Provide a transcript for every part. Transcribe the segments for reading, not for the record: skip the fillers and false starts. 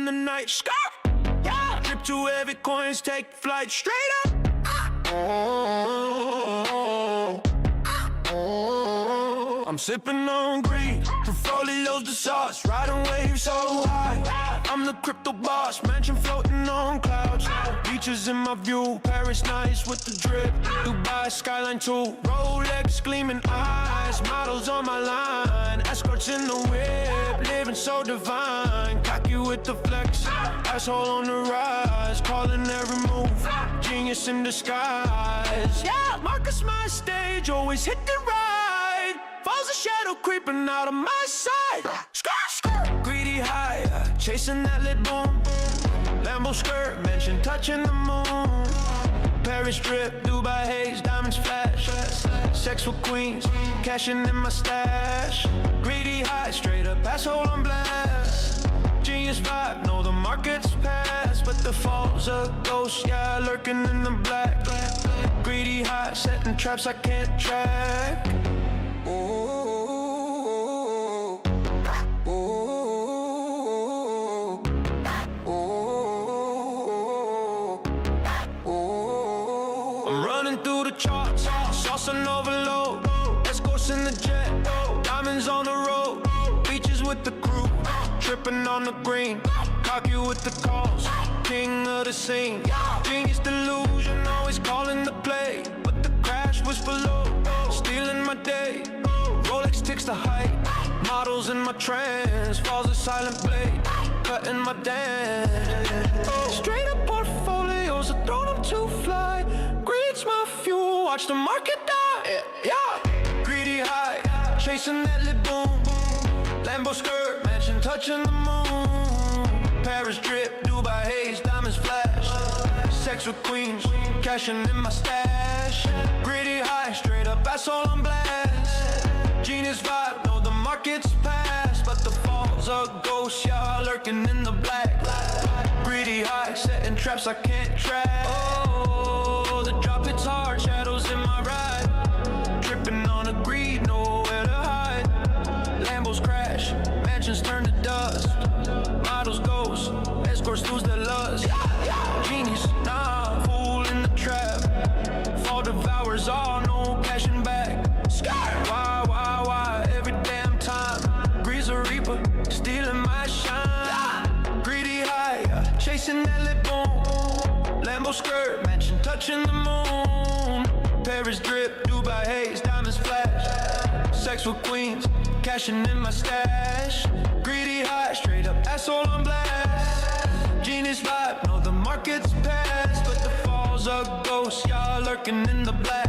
the night. Skirt. Yeah. Drip to heavy coins, take flight straight up. I'm sipping on green, portfolios the sauce, riding waves so high. I'm the crypto boss, mansion floating on clouds. Beaches in my view, Paris nice with the drip. Dubai skyline too, Rolex gleaming eyes. Models on my line, escorts in the whip, living so divine. Cocky with the flex, asshole on the rise, calling every move, genius in disguise. Yeah, Marcus my stage, always hit the ride. Falls a shadow creeping out of my side. Skirt, skirt. Greedy high, chasing that lit boom. Lambo skirt, mansion touching the moon. Paris drip, Dubai haze, diamonds flash. Sex with queens, cashing in my stash. Greedy high, straight up asshole on blast. Genius vibe, know the market's past, but the fall's a ghost, yeah, lurking in the black. Greedy high, setting traps I can't track. I'm running through the charts, sauce on overload. Escorts in the jet, diamonds on the road. Beaches with the crew, tripping on the green. Cocky with the calls, king of the scene. Genius delusion, always calling the play. But the crash was for low, stealing my day. Rolex ticks the height, models in my trance. Falls a silent blade, cutting my dance. Straight up portfolios, I throw them to fly. Greed's my fuel, watch the market die. Yeah, greedy high, chasing that lit boom. Lambo skirt, mansion touching the moon. Paris drip, Dubai haze, diamonds flash. Sex with queens, cashing in my stash. Greedy high, straight up asshole on blast. Genius vibe, know the market's past, but the fall's a ghost, yeah, lurking in the black. Greedy high, setting traps I can't track. Oh, the drop hits hard, shadows in my ride. Tripping on a greed, nowhere to hide. Lambos crash, mansions turn to dust. Models ghost, escorts lose their lust. Genius, nah, fool in the trap. Fall devours all, no cashing back. Why, every damn time. Greed's a reaper, stealing my shine. Greedy high, chasing that lit boom. Lambo skirt, mansion touching the moon. Paris drip, Dubai haze, diamonds flash. Sex with queens, cashing in my stash. Greedy high, straight up asshole on blast. Genius vibe, know the market's past, but the fall's a ghost, y'all lurking in the black.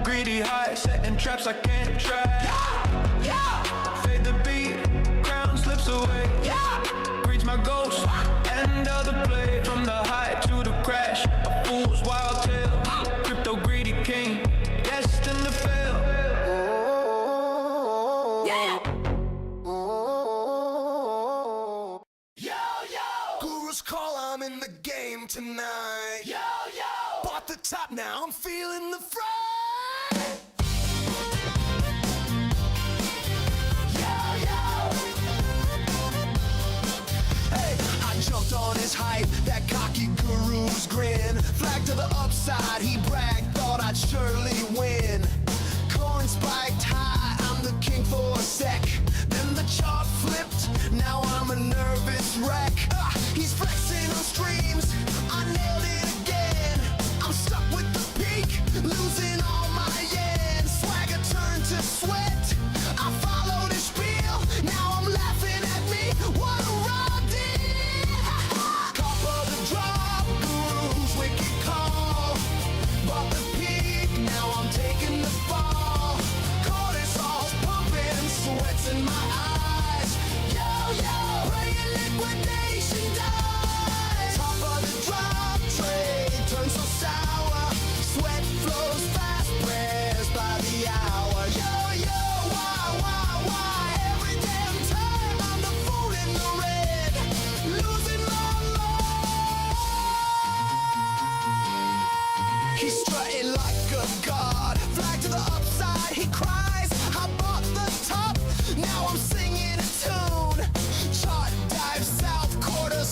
Greedy high, setting traps I can't track. Yeah. Fade the beat, crown slips away. Yeah. Greed's my ghost, end of the play. From the high to the crash, a fool's wild tale. Crypto greedy king, destined to fail. Yeah. Guru's call, I'm in the game tonight. Bought the top, now I'm feeling the fright. Jumped on his hype, that cocky guru's grin. Flag to the upside, he bragged, thought I'd surely win. Coin spiked high, I'm the king for a sec. Then the chart flipped, now I'm a nervous wreck. He's flexing on streams, I nailed it again. I'm stuck with the peak, losing all my yen. Swagger turned to sweat, I followed his spiel. Now I'm laughing at me, what a raw deal. Drop, guru's wicked call. Bought the peak, now I'm taking the fall. Cortisol's pumping, sweats in my eyes. Praying liquidation dies. Top of the drop, trade turns so sour. Sweat flows fast, prayers by the hour. Why? Every damn time I'm the fool in the red. Losing long. He's strutting like a god, flag to the upside, he cries, I bought the top, now I'm singing a tune. Chart dive south, quarters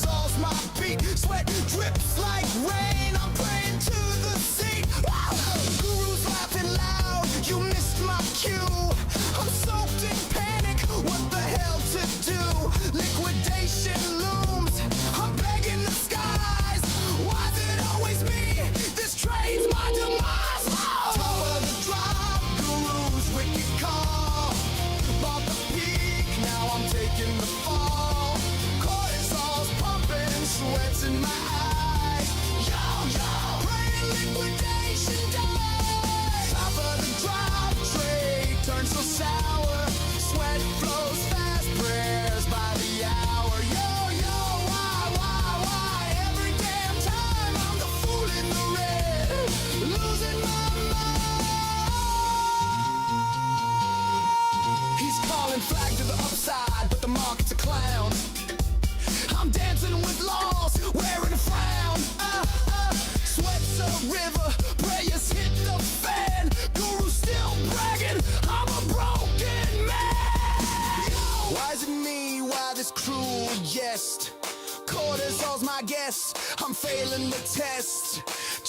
y'all's my guess. I'm failing the test.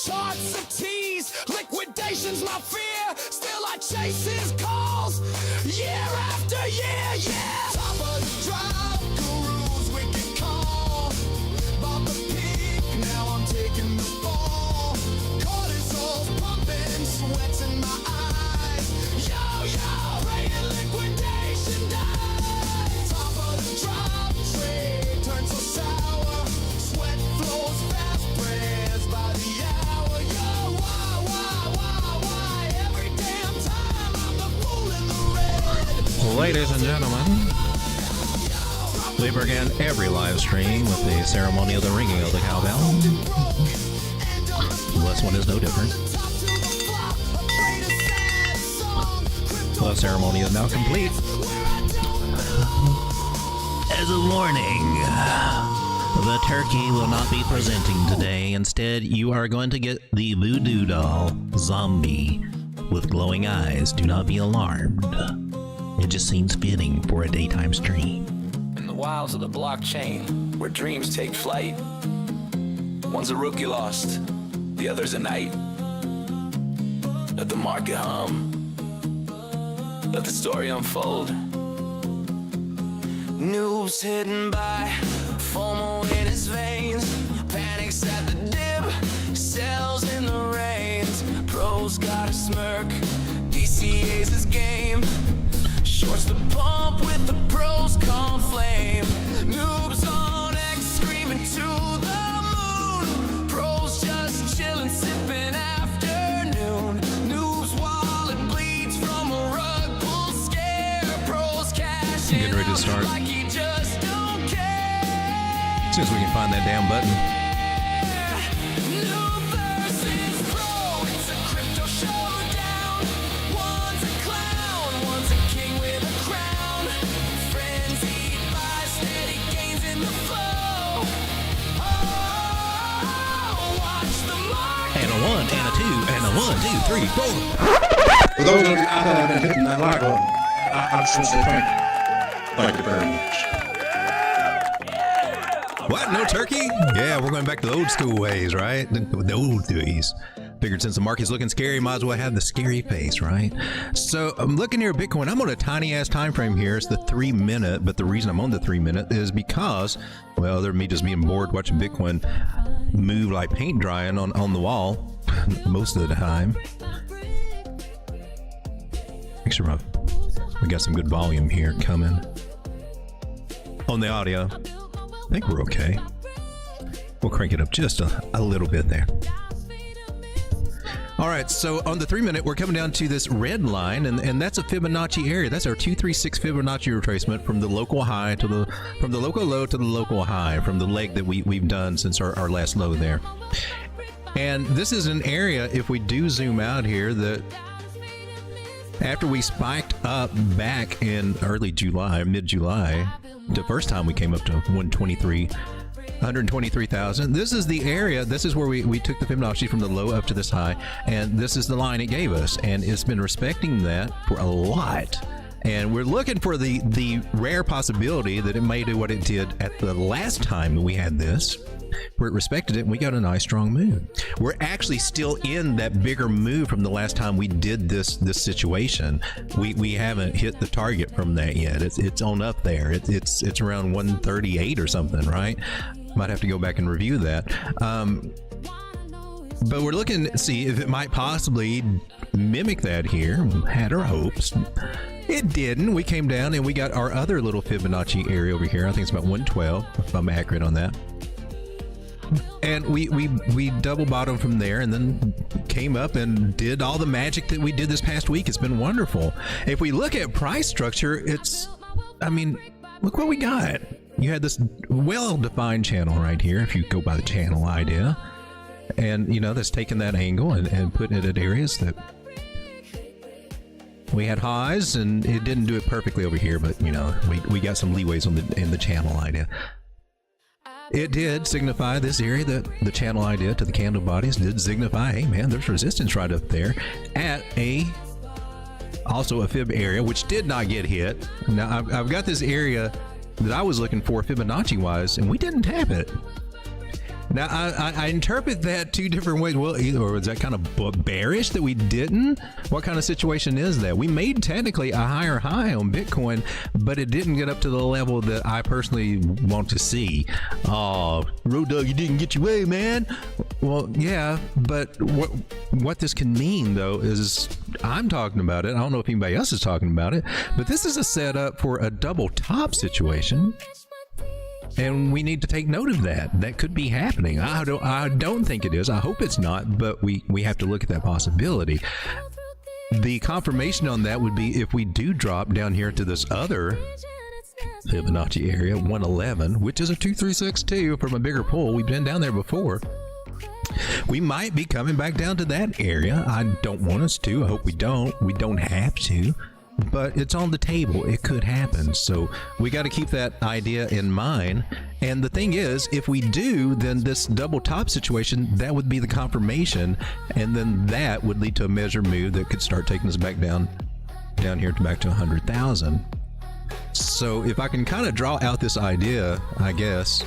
Charts of T's, liquidation's my fear. Still I chase his calls year after year, yeah. Top of the drop, guru's wicked call. Bought the peak, now I'm taking the fall. Cortisol's pumping, sweats in my eyes. Yo, yo, praying liquidation dies. Top of the drop, trade turns so sour. Sweat flows fast, prayers by the hour. Yo, why? Every damn time I'm the fool in the red. Ladies and gentlemen, we begin every live stream with the ceremony of the ringing of the cowbell. This one is no different. The ceremony is now complete. As a warning, the turkey will not be presenting today. Instead, you are going to get the voodoo doll zombie with glowing eyes. Do not be alarmed. It just seems fitting for a daytime stream. In the wilds of the blockchain, where dreams take flight, one's a rookie lost, the other's a knight. Let the market hum, let the story unfold. Noobs hidden by FOMO in his veins. Panics at the dip, sells in the reins. Pros got a smirk, DCA's his game. Shorts the pump with the pros come flame. Noobs on X screaming to the moon. Pros just chilling, sipping afternoon. Noobs wallet bleeds from a rug pull scare. Pros cash Getting ready to start. like he just don't care. As soon as we can find that damn button. Noob versus pro, it's a crypto showdown. One's a clown, one's a king with a crown. Frenzied by steady gains in the flow. Oh, watch the market. And a 1, and a 2, and a 1, 2, 3, 4. For those of you out there that have been hitting that like button, I just want to say thank you. Thank you very much. What? No turkey? Yeah, we're going back to the old school ways, right? The old days. Figured since the market's looking scary, might as well have the scary face, right? So I'm looking here at Bitcoin. I'm on a tiny ass time frame here. It's the 3 minute, but the reason I'm on the 3 minute is because, well, other than me just being bored watching Bitcoin move like paint drying on the wall most of the time. Make sure we got some good volume here coming on the audio. I think we're okay. We'll crank it up just a little bit there. All right, so on the 3 minute, we're coming down to this red line, and that's a Fibonacci area. That's our 236 Fibonacci retracement from the local high to from the local low to the local high, from the leg that we've done since our last low there. And this is an area, if we do zoom out here, that after we spiked up back in early July, mid-July, the first time we came up to 123,000. This is the area, this is where we took the Fibonacci from the low up to this high, and this is the line it gave us, and it's been respecting that for a lot. And we're looking for the rare possibility that it may do what it did at the last time we had this, where it respected it and we got a nice strong move. We're actually still in that bigger move from the last time we did this situation. We haven't hit the target from that yet. It's on up there. It's around 138 or something, right? Might have to go back and review that. But we're looking to see if it might possibly mimic that here. Had our hopes. It didn't. We came down and we got our other little Fibonacci area over here. I think it's about 112, if I'm accurate on that. And we double bottomed from there and then came up and did all the magic that we did this past week. It's been wonderful. If we look at price structure, I mean, look what we got. You had this well-defined channel right here, if you go by the channel idea. And, you know, that's taken that angle and putting it at areas that we had highs, and it didn't do it perfectly over here, but, you know, we got some leeways in the channel idea. It did signify this area, that the channel idea to the candle bodies did signify, hey man, there's resistance right up there at also a fib area, which did not get hit. Now I've got this area that I was looking for Fibonacci wise, and we didn't tap it. Now, I interpret that two different ways. Well, or is that kind of bearish that we didn't? What kind of situation is that? We made technically a higher high on Bitcoin, but it didn't get up to the level that I personally want to see. Oh, Road Dog, you didn't get your way, man. Well, yeah, but what this can mean, though, is I'm talking about it. I don't know if anybody else is talking about it, but this is a setup for a double top situation. And we need to take note of that. That could be happening. I don't think it is. I hope it's not, but we have to look at that possibility. The confirmation on that would be if we do drop down here to this other Fibonacci area, 111, which is a 2362 from a bigger pull. We've been down there before. We might be coming back down to that area. I don't want us to. I hope we don't. We don't have to. But it's on the table. It could happen. So we got to keep that idea in mind. And the thing is, if we do, then this double top situation, that would be the confirmation. And then that would lead to a measure move that could start taking us back down here to back to 100,000. So if I can kind of draw out this idea, I guess,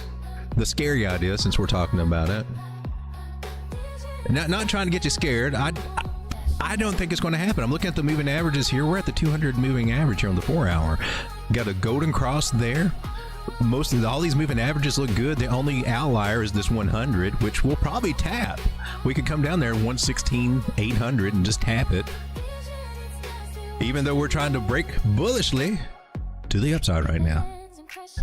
the scary idea, since we're talking about it, not trying to get you scared. I don't think it's going to happen. I'm looking at the moving averages here. We're at the 200 moving average here on the 4 hour. Got a golden cross there. All these moving averages look good. The only outlier is this 100, which we'll probably tap. We could come down there 116,800 and just tap it. Even though we're trying to break bullishly to the upside right now.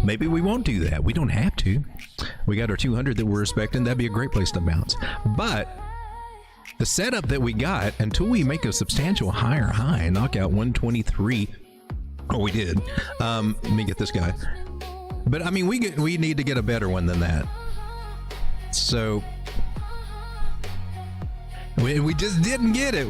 Maybe we won't do that. We don't have to. We got our 200 that we're expecting. That'd be a great place to bounce. But the setup that we got, until we make a substantial higher high, knock out 123. Oh, we did. Let me get this guy. But I mean, we need to get a better one than that. So we just didn't get it.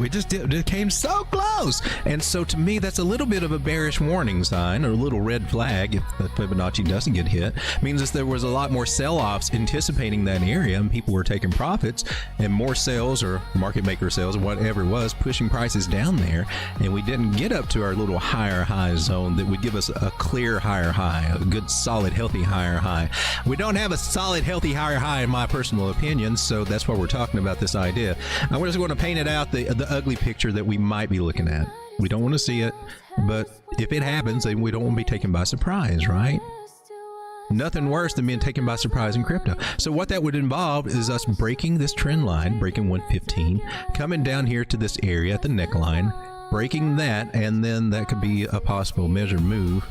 It came so close. And so to me, that's a little bit of a bearish warning sign, or a little red flag if the Fibonacci doesn't get hit. It means that there was a lot more sell-offs anticipating that area, and people were taking profits, and more sales or market maker sales or whatever it was pushing prices down there. And we didn't get up to our little higher high zone that would give us a clear higher high, a good solid healthy higher high. We don't have a solid healthy higher high in my personal opinion, so that's why we're talking about this idea. I'm just going to paint it out, the ugly picture that we might be looking at. We don't want to see it, but if it happens, then we don't want to be taken by surprise, right? Nothing worse than being taken by surprise in crypto. So what that would involve is us breaking this trend line, breaking 115, coming down here to this area at the neckline, breaking that, and then that could be a possible measure move.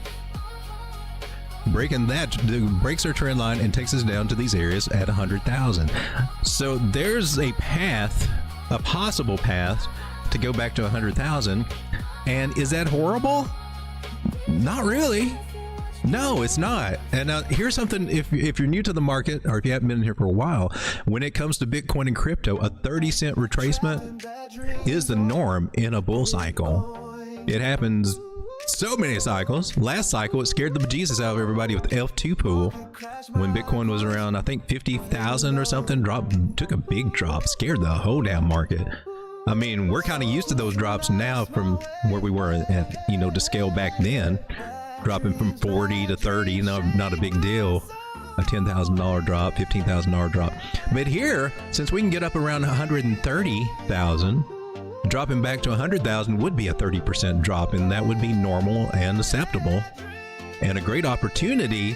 Breaking that breaks our trend line and takes us down to these areas at 100,000. So there's a path, a possible path to go back to 100,000. And is that horrible? Not really. No, it's not. And now here's something, if you're new to the market, or if you haven't been here for a while, when it comes to Bitcoin and crypto, a 30-cent retracement is the norm in a bull cycle. It happens so many cycles. Last cycle, it scared the bejesus out of everybody with F2 pool. When Bitcoin was around, I think 50,000 or something, took a big drop, scared the whole damn market. I mean, we're kind of used to those drops now from where we were at, to scale back then. Dropping from 40 to 30, not a big deal. A $10,000 drop, $15,000 drop. But here, since we can get up around 130,000, dropping back to 100,000 would be a 30% drop, and that would be normal and acceptable, and a great opportunity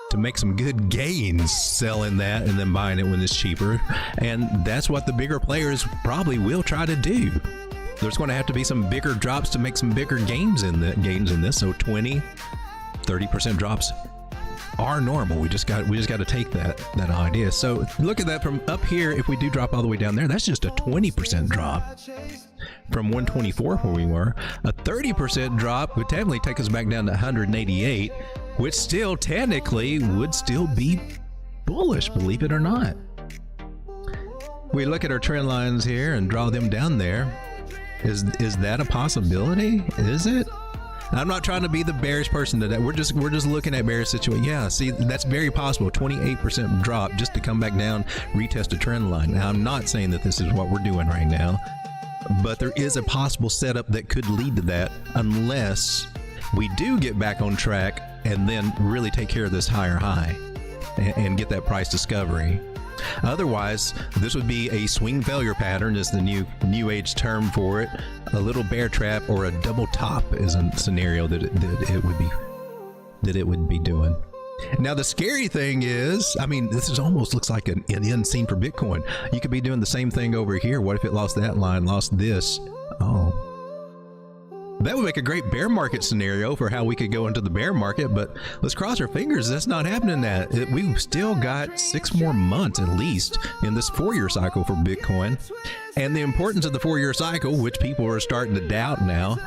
to make some good gains selling that and then buying it when it's cheaper. And that's what the bigger players probably will try to do. There's going to have to be some bigger drops to make some bigger gains in this. So 20, 30% drops are normal. We just got to take that idea. So look at that from up here. If we do drop all the way down there, that's just a 20% drop from 124 where we were. A 30% drop would technically take us back down to 188, which still technically would still be bullish, believe it or not. We look at our trend lines here and draw them down there. Is that a possibility? Is it? I'm not trying to be the bearish person today. We're just looking at bearish situation. Yeah, see, that's very possible. 28% drop just to come back down, retest a trend line. Now, I'm not saying that this is what we're doing right now, but there is a possible setup that could lead to that unless we do get back on track and then really take care of this higher high. and get that price discovery. Otherwise, this would be a swing failure pattern, is the new age term for it. A little bear trap or a double top is a scenario that it would be doing. Now, the scary thing is, I mean, this is almost looks like an end scene for Bitcoin. You could be doing the same thing over here. What if it lost that line, lost this? Oh. That would make a great bear market scenario for how we could go into the bear market, but let's cross our fingers. That's not happening. We've still got 6 more months at least in this 4-year cycle for Bitcoin. And the importance of the 4-year cycle, which people are starting to doubt now,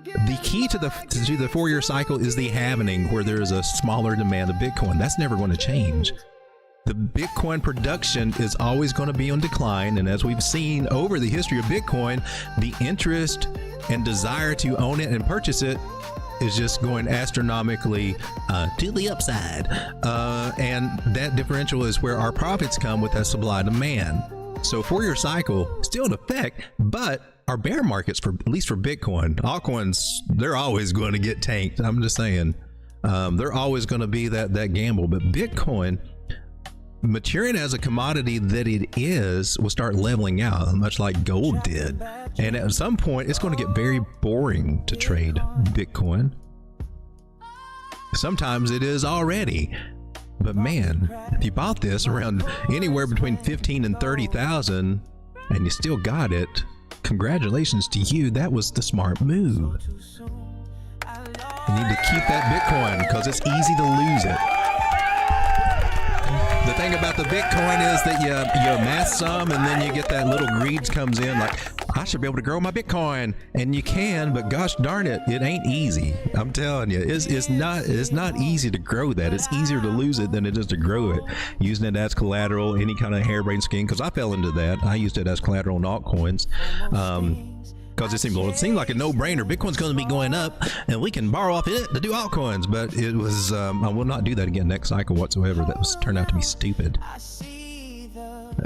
the key to the 4-year cycle is the halvening, where there is a smaller demand of Bitcoin. That's never going to change. The Bitcoin production is always going to be on decline, and as we've seen over the history of Bitcoin, the interest and desire to own it and purchase it is just going astronomically to the upside. And that differential is where our profits come with that supply demand. So 4-year cycle still in effect, but our bear markets, for at least for Bitcoin, altcoins, they're always going to get tanked. I'm just saying, they're always going to be that gamble. But Bitcoin, maturing as a commodity that it is, will start leveling out, much like gold did. And at some point, it's going to get very boring to trade Bitcoin. Sometimes it is already. But man, if you bought this around anywhere between 15 and 30,000 and you still got it, congratulations to you. That was the smart move. You need to keep that Bitcoin because it's easy to lose it. The thing about the Bitcoin is that you amass some and then you get that little greed comes in like, I should be able to grow my Bitcoin. And you can, but gosh darn it, it ain't easy. I'm telling you, it's not easy to grow that. It's easier to lose it than it is to grow it. Using it as collateral, any kind of harebrained scheme, because I fell into that. I used it as collateral in altcoins. Because it seemed like a no-brainer. Bitcoin's going to be going up, and we can borrow off it to do altcoins. But it was, I will not do that again next cycle whatsoever. That turned out to be stupid.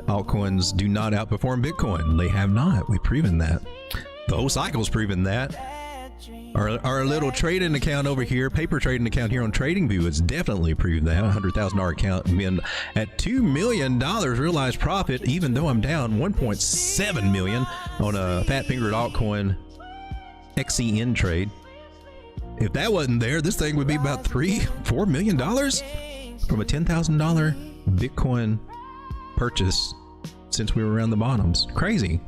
Altcoins do not outperform Bitcoin. They have not. We've proven that. The whole cycle's proven that. Our little trading account over here, paper trading account here on TradingView, has definitely proved that. $100,000 account been at $2 million realized profit, even though I'm down $1.7 million on a fat-fingered altcoin XCN trade. If that wasn't there, this thing would be about $4 million from a $10,000 Bitcoin purchase since we were around the bottoms. Crazy.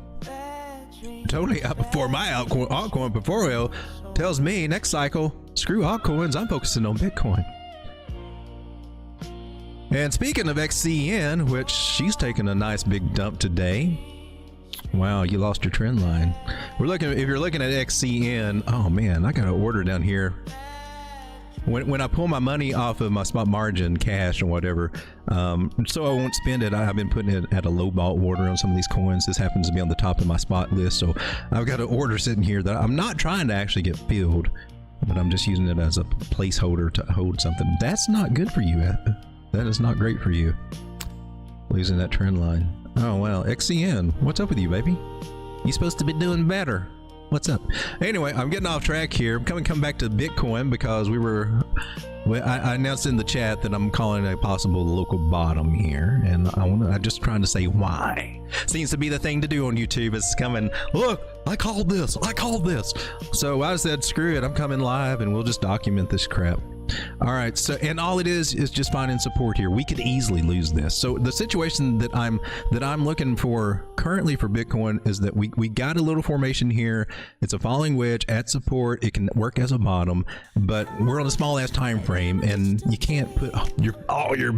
Totally outperform my altcoin portfolio. Tells me next cycle, screw altcoins, I'm focusing on Bitcoin. And speaking of XCN, which she's taking a nice big dump today. Wow, you lost your trend line. If you're looking at XCN, oh man, I got an order down here. When I pull my money off of my spot margin, cash or whatever, so I won't spend it, I've been putting it at a low ball order on some of these coins. This happens to be on the top of my spot list, so I've got an order sitting here that I'm not trying to actually get filled, but I'm just using it as a placeholder to hold something. That's not good for you. That is not great for you. Losing that trend line. Oh wow, XCN, what's up with you, baby? You're supposed to be doing better. What's up? Anyway, I'm getting off track here. I'm come back to Bitcoin because I announced in the chat that I'm calling a possible local bottom here, and I'm just trying to say why. Seems to be the thing to do on YouTube. It's coming, look, I called this. So I said, screw it, I'm coming live and we'll just document this crap. All right, so and all it is just finding support here. We could easily lose this. So the situation that I'm looking for currently for Bitcoin is that we got a little formation here. It's a falling wedge at support. It can work as a bottom, but we're on a small ass time frame, and you can't put all your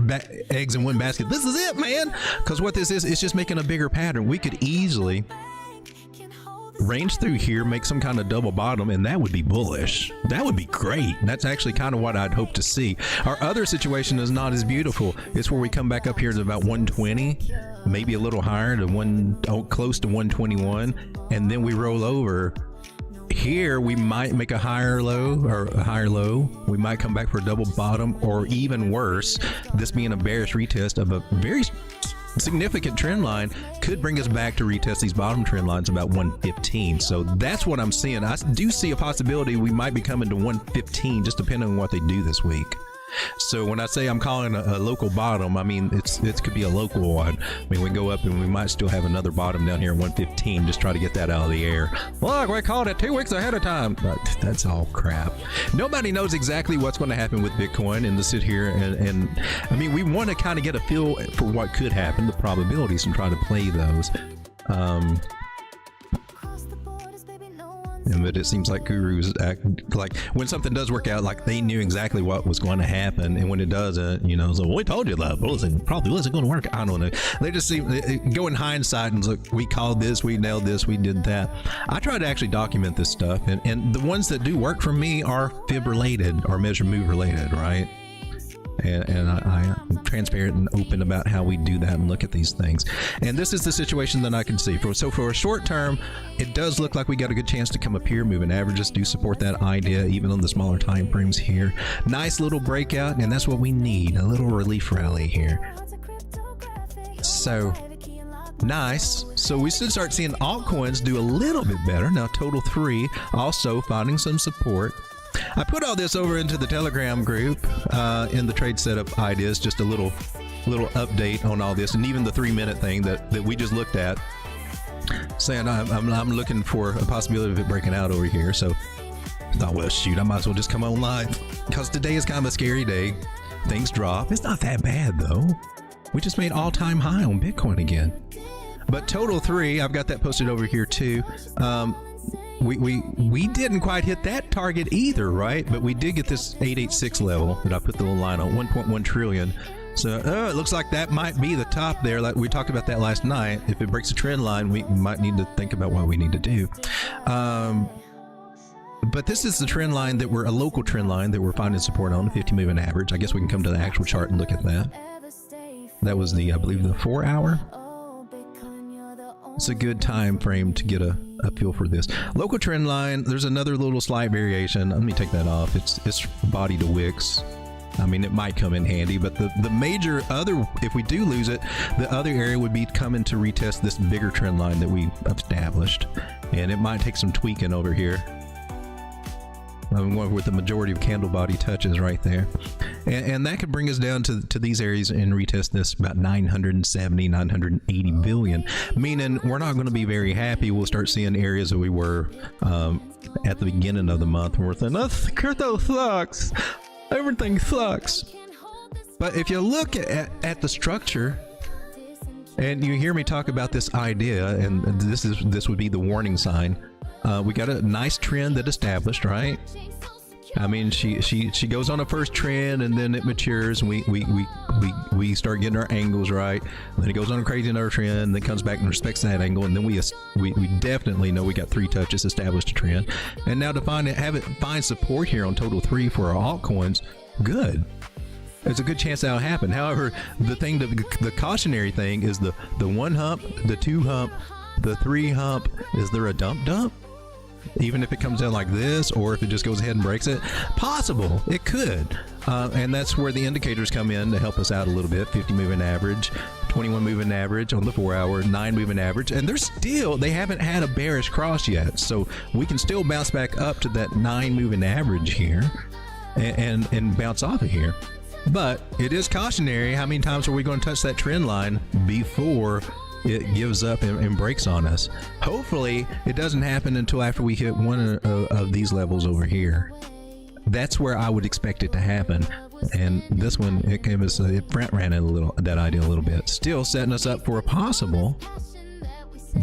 eggs in one basket. This is it, man. Because what this is, it's just making a bigger pattern. We could easily range through here, make some kind of double bottom, and that would be bullish. That would be great. That's actually kind of what I'd hope to see. Our other situation is not as beautiful. It's where we come back up here to about 120, maybe a little higher to close to 121, and then we roll over. Here we might make a higher low or a higher low. We might come back for a double bottom, or even worse, this being a bearish retest of a very significant trend line could bring us back to retest these bottom trend lines about 115. So that's what I'm seeing. I do see a possibility we might be coming to 115, just depending on what they do this week. So when I say I'm calling a local bottom, I mean it could be a local one. I mean, we go up and we might still have another bottom down here at 115. Just try to get that out of the air. Look, we called it 2 weeks ahead of time. But that's all crap. Nobody knows exactly what's going to happen with Bitcoin, and to sit here and I mean, we want to kind of get a feel for what could happen, the probabilities, and try to play those. But it seems like gurus act like when something does work out, like they knew exactly what was going to happen, and when it doesn't, you know, so we told you that probably wasn't going to work. I don't know. They just seem go in hindsight and look, we called this, we nailed this, we did that. I try to actually document this stuff, and the ones that do work for me are fib related or measure move related, right? And I'm transparent and open about how we do that and look at these things. And this is the situation that I can see. So for a short term, it does look like we got a good chance to come up here. Moving averages do support that idea, even on the smaller time frames here. Nice little breakout, and that's what we need, a little relief rally here. So nice. So we should start seeing altcoins do a little bit better. Now total 3 also finding some support. I put all this over into the Telegram group in the trade setup ideas, just a little update on all this, and even the 3-minute thing that we just looked at, saying I'm looking for a possibility of it breaking out over here. So I thought, well, shoot, I might as well just come on live, because today is kind of a scary day. Things drop. It's not that bad though. We just made all-time high on Bitcoin again. But total 3, I've got that posted over here too. We didn't quite hit that target either, right? But we did get this 886 level that I put the little line on, 1.1 trillion. So it looks like that might be the top there. Like we talked about that last night. If it breaks the trend line, we might need to think about what we need to do. But this is the trend line that we're a local trend line that we're finding support on, the 50 moving average. I guess we can come to the actual chart and look at that. That was the, I believe, the 4 hour. It's a good time frame to get a feel for this local trend line. There's another little slight variation. Let me take that off. It's body to wicks. I mean, it might come in handy, but the major other, if we do lose it, the other area would be coming to retest this bigger trend line that we established, and it might take some tweaking over here. I'm going with the majority of candle body touches right there, and that could bring us down to these areas and retest this about 970, 980 billion, meaning we're not going to be very happy. We'll start seeing areas that we were at the beginning of the month where we're saying, "That's crypto sucks, everything sucks." But if you look at the structure, and you hear me talk about this idea, and this would be the warning sign. We got a nice trend that established, right? I mean, she goes on a first trend, and then it matures, and we start getting our angles right. Then it goes on a crazy another trend, and then comes back and respects that angle, and then we definitely know we got 3 touches, established a trend. And now to find support here on total 3 for our altcoins, good. There's a good chance that'll happen. However, the cautionary thing is the 1 hump, the 2 hump, the 3 hump. Is there a dump? Even if it comes down like this, or if it just goes ahead and breaks it, possible, it could. And that's where the indicators come in to help us out a little bit. 50 moving average, 21 moving average on the 4 hour, 9 moving average, and they haven't had a bearish cross yet, so we can still bounce back up to that 9 moving average here and bounce off of here. But it is cautionary. How many times are we going to touch that trend line before it gives up and breaks on us? Hopefully it doesn't happen until after we hit one of these levels over here. That's where I would expect it to happen. And this one, it front ran that idea a little bit, still setting us up for a possible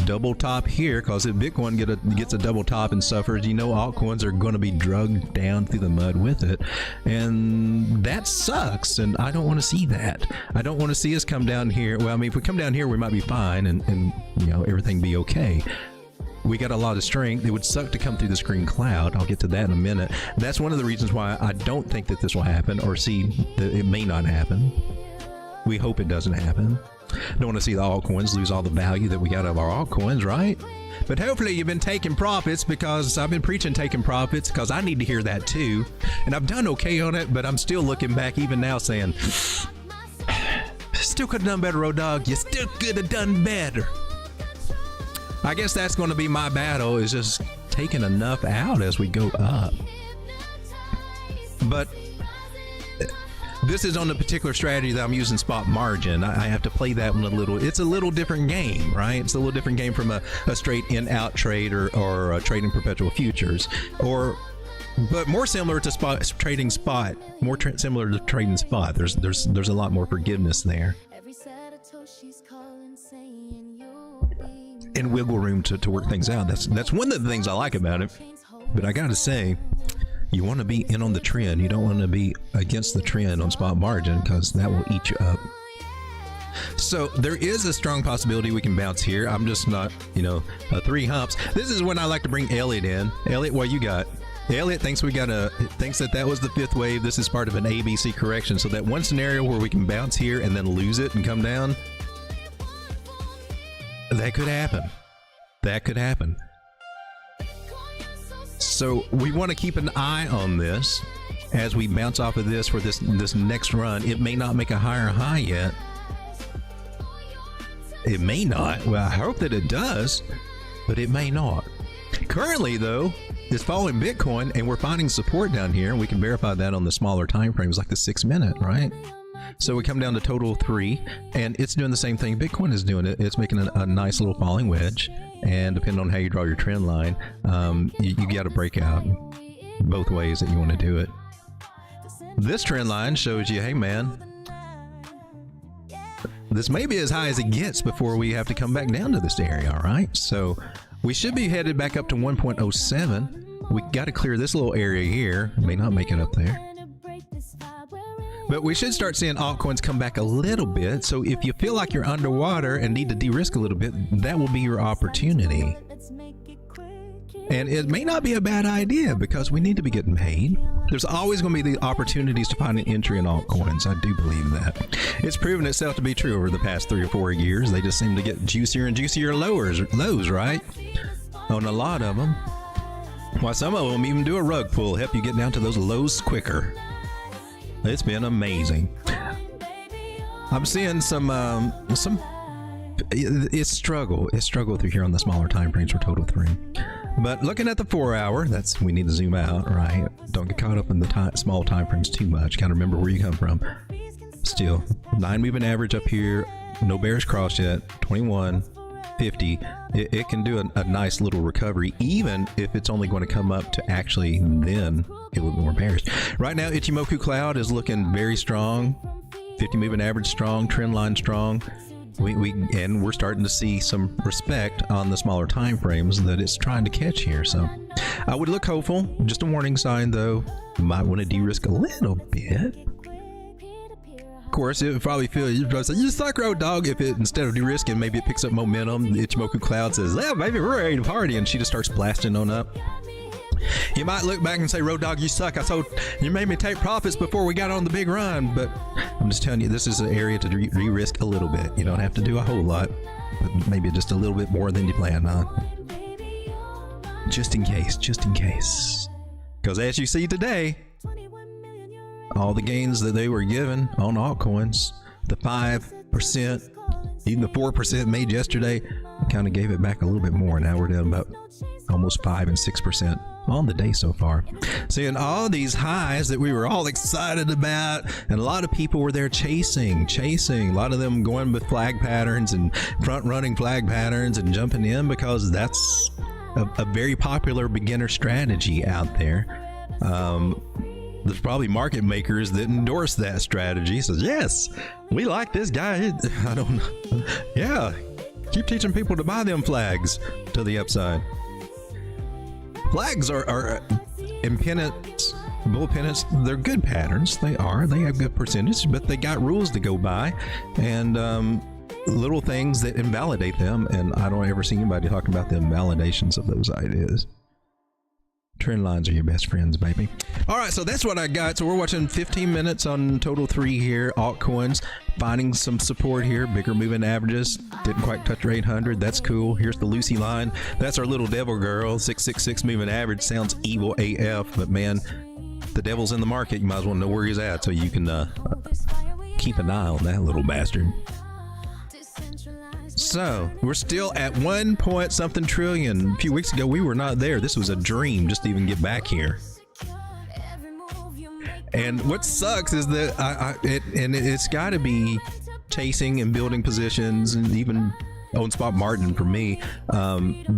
double top here, because if Bitcoin gets a double top and suffers, altcoins are going to be drugged down through the mud with it, and that sucks. And I don't want to see that. I don't want to see us come down here. Well, I mean, if we come down here, we might be fine, and everything be okay. We got a lot of strength. It would suck to come through this green cloud. I'll get to that in a minute. That's one of the reasons why I don't think that this will happen, or see that it may not happen. We hope it doesn't happen. Don't want to see the altcoins lose all the value that we got of our altcoins, right? But hopefully you've been taking profits, because I've been preaching taking profits, because I need to hear that too. And I've done okay on it, but I'm still looking back even now saying, still could have done better, Road Dog. You still could have done better. I guess that's going to be my battle, is just taking enough out as we go up. But This is on a particular strategy that I'm using spot margin. I have to play that one a little. It's a little different game, right? It's a little different game from a straight in-out trade or trading perpetual futures, but more similar to trading spot. More similar to trading spot. There's a lot more forgiveness there, and wiggle room to work things out. That's one of the things I like about it. But I gotta say, you want to be in on the trend. You don't want to be against the trend on spot margin, because that will eat you up. So there is a strong possibility we can bounce here. I'm just not, 3 humps. This is when I like to bring Elliot in. Elliot, what you got? Elliot thinks that was the 5th wave. This is part of an ABC correction. So that one scenario where we can bounce here and then lose it and come down, that could happen. That could happen. So we want to keep an eye on this as we bounce off of this for this next run. It may not make a higher high yet. It may not. Well, I hope that it does, but it may not. Currently, though, it's following Bitcoin, and we're finding support down here. We can verify that on the smaller time frames, like the 6-minute, right? So we come down to total 3, and it's doing the same thing Bitcoin is doing. It's making a nice little falling wedge, and depending on how you draw your trend line, you got to break out both ways that you want to do it. This trend line shows you, hey man, this may be as high as it gets before we have to come back down to this area, all right? So we should be headed back up to 1.07. We got to clear this little area here. May not make it up there. But we should start seeing altcoins come back a little bit. So if you feel like you're underwater and need to de-risk a little bit, that will be your opportunity. And it may not be a bad idea, because we need to be getting paid. There's always going to be the opportunities to find an entry in altcoins. I do believe that. It's proven itself to be true over the past 3 or 4 years. They just seem to get juicier and juicier lows, right? On a lot of them. Why, some of them even do a rug pull, help you get down to those lows quicker. It's been amazing. I'm seeing it's struggle through here on the smaller time frames for total 3. But looking at the 4-hour, we need to zoom out, right? Don't get caught up in the small time frames too much. Got to remember where you come from. Still, 9 moving average up here, no bearish cross yet. 21.50. It can do a nice little recovery, even if it's only going to come up to actually then get a little more bearish. Right now, Ichimoku Cloud is looking very strong. 50 moving average strong, trend line strong. We're starting to see some respect on the smaller time frames that it's trying to catch here. So I would look hopeful. Just a warning sign, though. You might want to de-risk a little bit. Of course, it would probably feel you suck, road dog. If it, instead of de-risking, maybe it picks up momentum. The Ichimoku Cloud says, "Yeah, maybe we're ready to party," and she just starts blasting on up. You might look back and say, "Road dog, you suck. You made me take profits before we got on the big run." But I'm just telling you, this is an area to de-risk a little bit. You don't have to do a whole lot, but maybe just a little bit more than you planned on. Just in case. Because as you see today, all the gains that they were given on altcoins, the 5%, even the 4% made yesterday, kind of gave it back a little bit more. Now we're down about almost 5 and 6% on the day so far. Seeing all these highs that we were all excited about, and a lot of people were there chasing. A lot of them going with flag patterns and front-running flag patterns and jumping in, because that's a very popular beginner strategy out there. There's probably market makers that endorse that strategy. Says, yes, we like this guy. I don't know. Yeah, keep teaching people to buy them flags to the upside. Flags are impennants, bull pennants. They're good patterns. They have good percentage, but they got rules to go by, and little things that invalidate them. And I don't ever see anybody talking about the invalidations of those ideas. Trend lines are your best friends, baby. All right, so that's what I got. So we're watching 15 minutes on total 3 here. Altcoins finding some support here. Bigger moving averages. Didn't quite touch 800. That's cool. Here's the Lucy line. That's our little devil girl. 666 moving average. Sounds evil AF, but man, the devil's in the market. You might as well know where he's at, so you can keep an eye on that little bastard. So we're still at 1 point something trillion. A few weeks ago we were not there. This was a dream just to even get back here. And what sucks is that it's got to be chasing and building positions, and even on spot margin for me,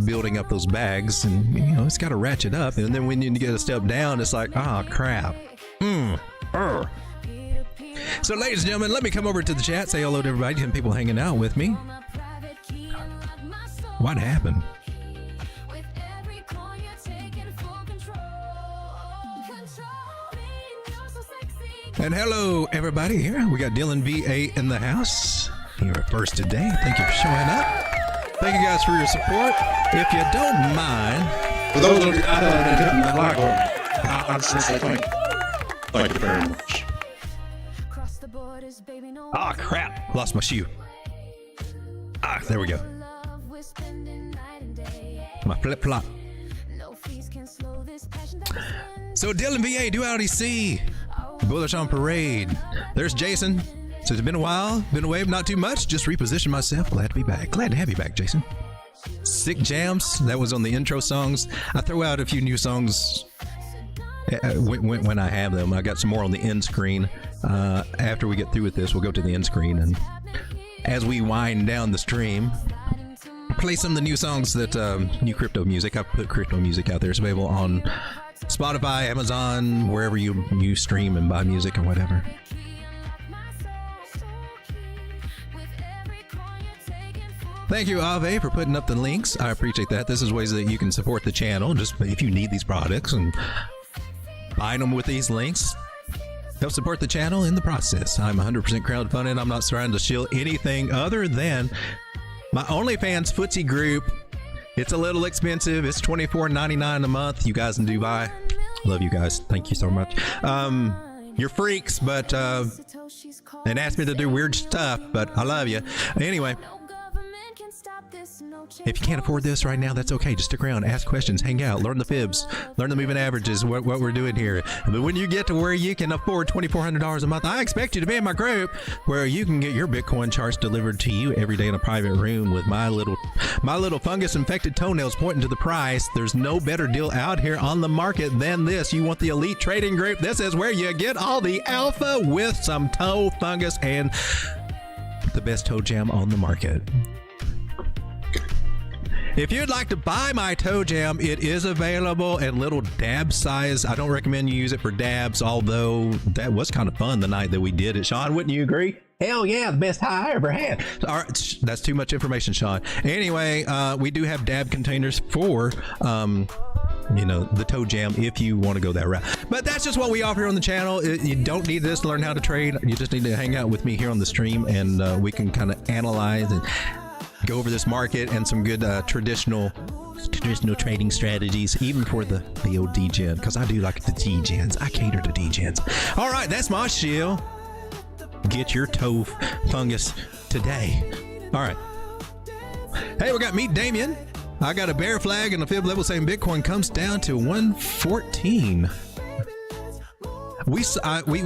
building up those bags, and it's got to ratchet up. And then when you get a step down, it's like, oh crap. So, ladies and gentlemen, let me come over to the chat, say hello to everybody, and people hanging out with me. What happened? And hello, everybody. Here we got Dylan VA in the house. Here first today. Thank you for showing up. Thank you guys for your support. If you don't mind, For those of you out there that have been hitting that like button, I just say thank you very much. oh crap, lost my shoe. There we go. My flip flop. So Dylan VA, do LDC. Bullish on parade. There's Jason. So it's been a while, been away, not too much. Just repositioned myself. Glad to be back. Glad to have you back, Jason. Sick Jams. That was on the intro songs. I throw out a few new songs when I have them. I got some more on the end screen. After we get through with this, we'll go to the end screen, and as we wind down the stream, play some of the new songs that new crypto music. I put crypto music out there. It's available on Spotify, Amazon, wherever you stream and buy music or whatever. Thank you, Ave, for putting up the links. I appreciate that. This is ways that you can support the channel. Just if you need these products and buying them with these links, help support the channel in the process. I'm 100% crowdfunded. I'm not trying to shill anything other than my OnlyFans footsie group. It's a little expensive. It's $24.99 a month. You guys in Dubai, love you guys. Thank you so much. You're freaks, but and asked me to do weird stuff, but I love you. Anyway, if you can't afford this right now, that's okay. Just stick around, ask questions, hang out, learn the fibs, learn the moving averages, what we're doing here. But when you get to where you can afford $2,400 a month, I expect you to be in my group where you can get your Bitcoin charts delivered to you every day in a private room with my little fungus infected toenails pointing to the price. There's no better deal out here on the market than this. You want the elite trading group? This is where you get all the alpha with some toe fungus and the best toe jam on the market. If you'd like to buy my toe jam, it is available in little dab size. I don't recommend you use it for dabs, although that was kind of fun the night that we did it. Sean, wouldn't you agree? Hell yeah, the best high I ever had. All right, that's too much information, Sean. Anyway, we do have dab containers for the toe jam if you want to go that route. But that's just what we offer on the channel. You don't need this to learn how to trade. You just need to hang out with me here on the stream, and we can kind of analyze and go over this market and some good traditional trading strategies, even for the old D-Gen, because I do like the D-Gens. I cater to D-Gens. All right, that's my shield. Get your toe fungus today. All right. Hey, we got Meet Damien. I got a bear flag and a fib level saying Bitcoin comes down to 114. We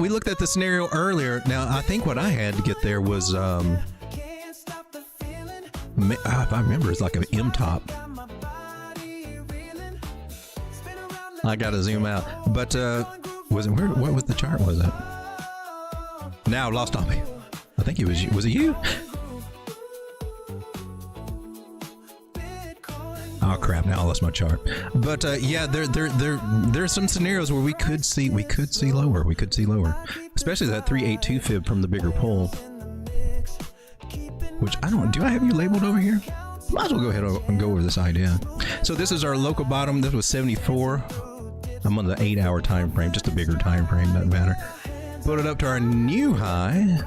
looked at the scenario earlier. Now, I think what I had to get there was if I remember, it's like an M top. I gotta zoom out, but what was the chart? Was it? Now lost on me. I think it was it you? Oh crap! Now I lost my chart. But yeah, there's some scenarios where we could see lower. We could see lower, especially that 382 fib from the bigger pull. Which do I have you labeled over here? Might as well go ahead and go over this idea. So this is our local bottom. This was 74. I'm on the 8-hour time frame, just a bigger time frame, doesn't matter. Put it up to our new high.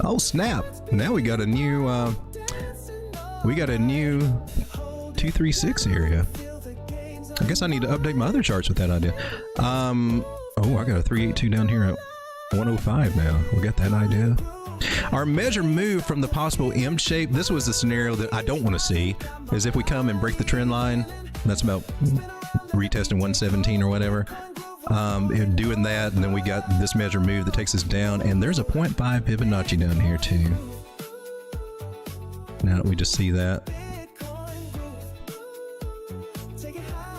Oh snap! Now we got a new 236 area. I guess I need to update my other charts with that idea. I got a 382 down here at 105 now. We got that idea. Our measure move from the possible M shape, this was the scenario that I don't want to see, is if we come and break the trend line, that's about retesting 117 or whatever, doing that, and then we got this measure move that takes us down, and there's a 0.5 Fibonacci down here too. Now that we just see that.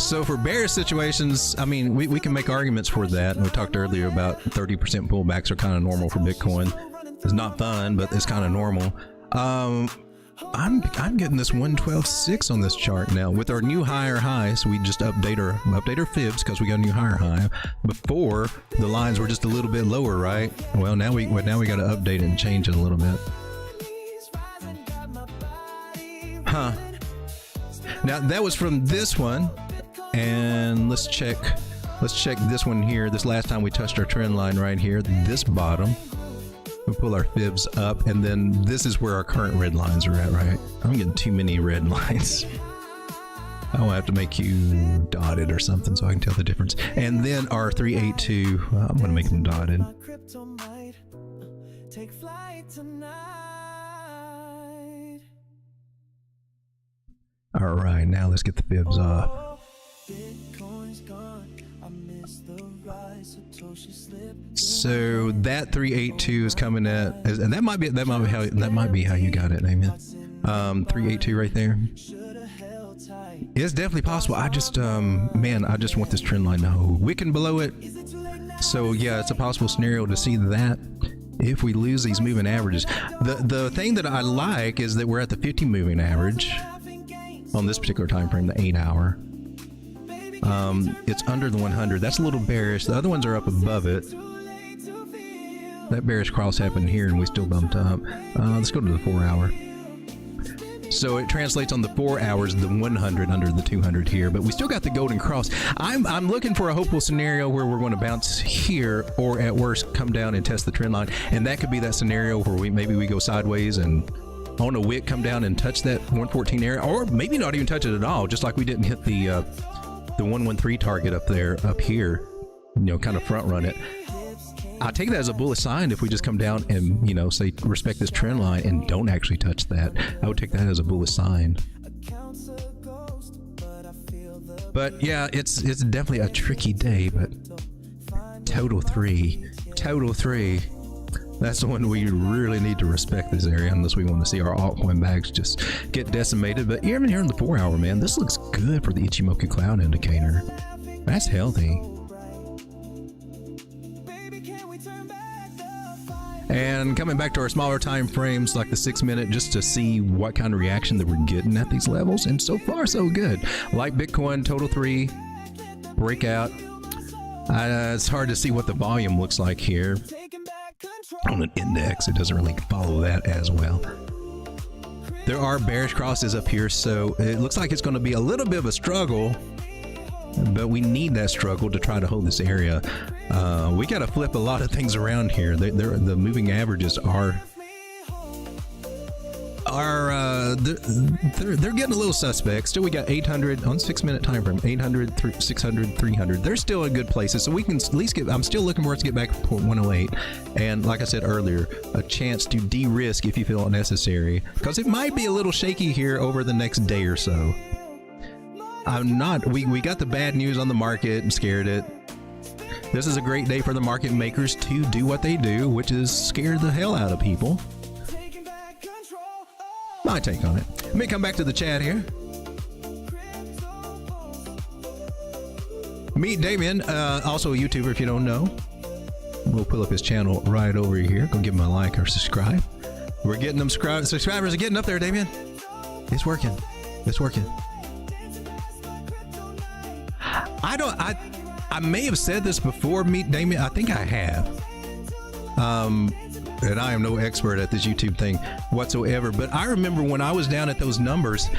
So for bearish situations, I mean, we can make arguments for that. We talked earlier about 30% pullbacks are kind of normal for Bitcoin. It's not fun, but it's kind of normal. I'm getting this 112.6 on this chart now with our new higher high. So we just update our fibs because we got a new higher high. Before the lines were just a little bit lower, right? Well, now we got to update it and change it a little bit. Huh. Now that was from this one, and let's check this one here. This last time we touched our trend line right here, this bottom. We'll pull our fibs up, and then this is where our current red lines are at, right? I'm getting too many red lines. I'll have to make you dotted or something so I can tell the difference. And then our 382, I'm going to make them dotted. All right, now let's get the fibs off. So that 382 is coming at, and that might be how you got it, Amen. 382 right there. It's definitely possible. I just, man, I just want this trend line now wicking below it. So yeah, it's a possible scenario to see that if we lose these moving averages. The thing that I like is that we're at the 50 moving average on this particular time frame, the 8 hour. It's under the 100. That's a little bearish. The other ones are up above it. That bearish cross happened here and we still bumped up. Let's go to the 4 hour. So it translates on the 4 hours, the 100 under the 200 here, but we still got the golden cross. I'm looking for a hopeful scenario where we're going to bounce here, or at worst come down and test the trend line, and that could be that scenario where maybe we go sideways and on a wick come down and touch that 114 area, or maybe not even touch it at all, just like we didn't hit the 113 target up here, you know, kind of front run it. I take that as a bullish sign if we just come down and, you know, say respect this trend line and don't actually touch that. I would take that as a bullish sign. But yeah, it's definitely a tricky day, but total three. That's the one we really need to respect this area unless we want to see our altcoin bags just get decimated. But even here in the 4 hour, man, this looks good for the Ichimoku cloud indicator. That's healthy. And coming back to our smaller time frames, like the 6 minute, just to see what kind of reaction that we're getting at these levels. And so far, so good. Like Bitcoin, total 3, breakout. It's hard to see what the volume looks like here. On an index, it doesn't really follow that as well. There are bearish crosses up here, so it looks like it's going to be a little bit of a struggle, but we need that struggle to try to hold this area. We got to flip a lot of things around here. The moving averages are they're getting a little suspect. Still, we got 800 on 6 minute time frame, 800, 600, 300. They're still in good places, so we can at least get. I'm still looking for us to get back to 108, and like I said earlier, a chance to de-risk if you feel it necessary, because it might be a little shaky here over the next day or so. We got the bad news on the market and scared it. This is a great day for the market makers to do what they do, which is scare the hell out of people. My take on it. Let me come back to the chat here. Meet Damien, also a YouTuber if you don't know. We'll pull up his channel right over here. Go give him a like or subscribe. We're getting them subscribers are getting up there, Damien. It's working. It's working. I may have said this before, Meet Damien. I think I have. And I am no expert at this YouTube thing whatsoever, but I remember when I was down at those numbers,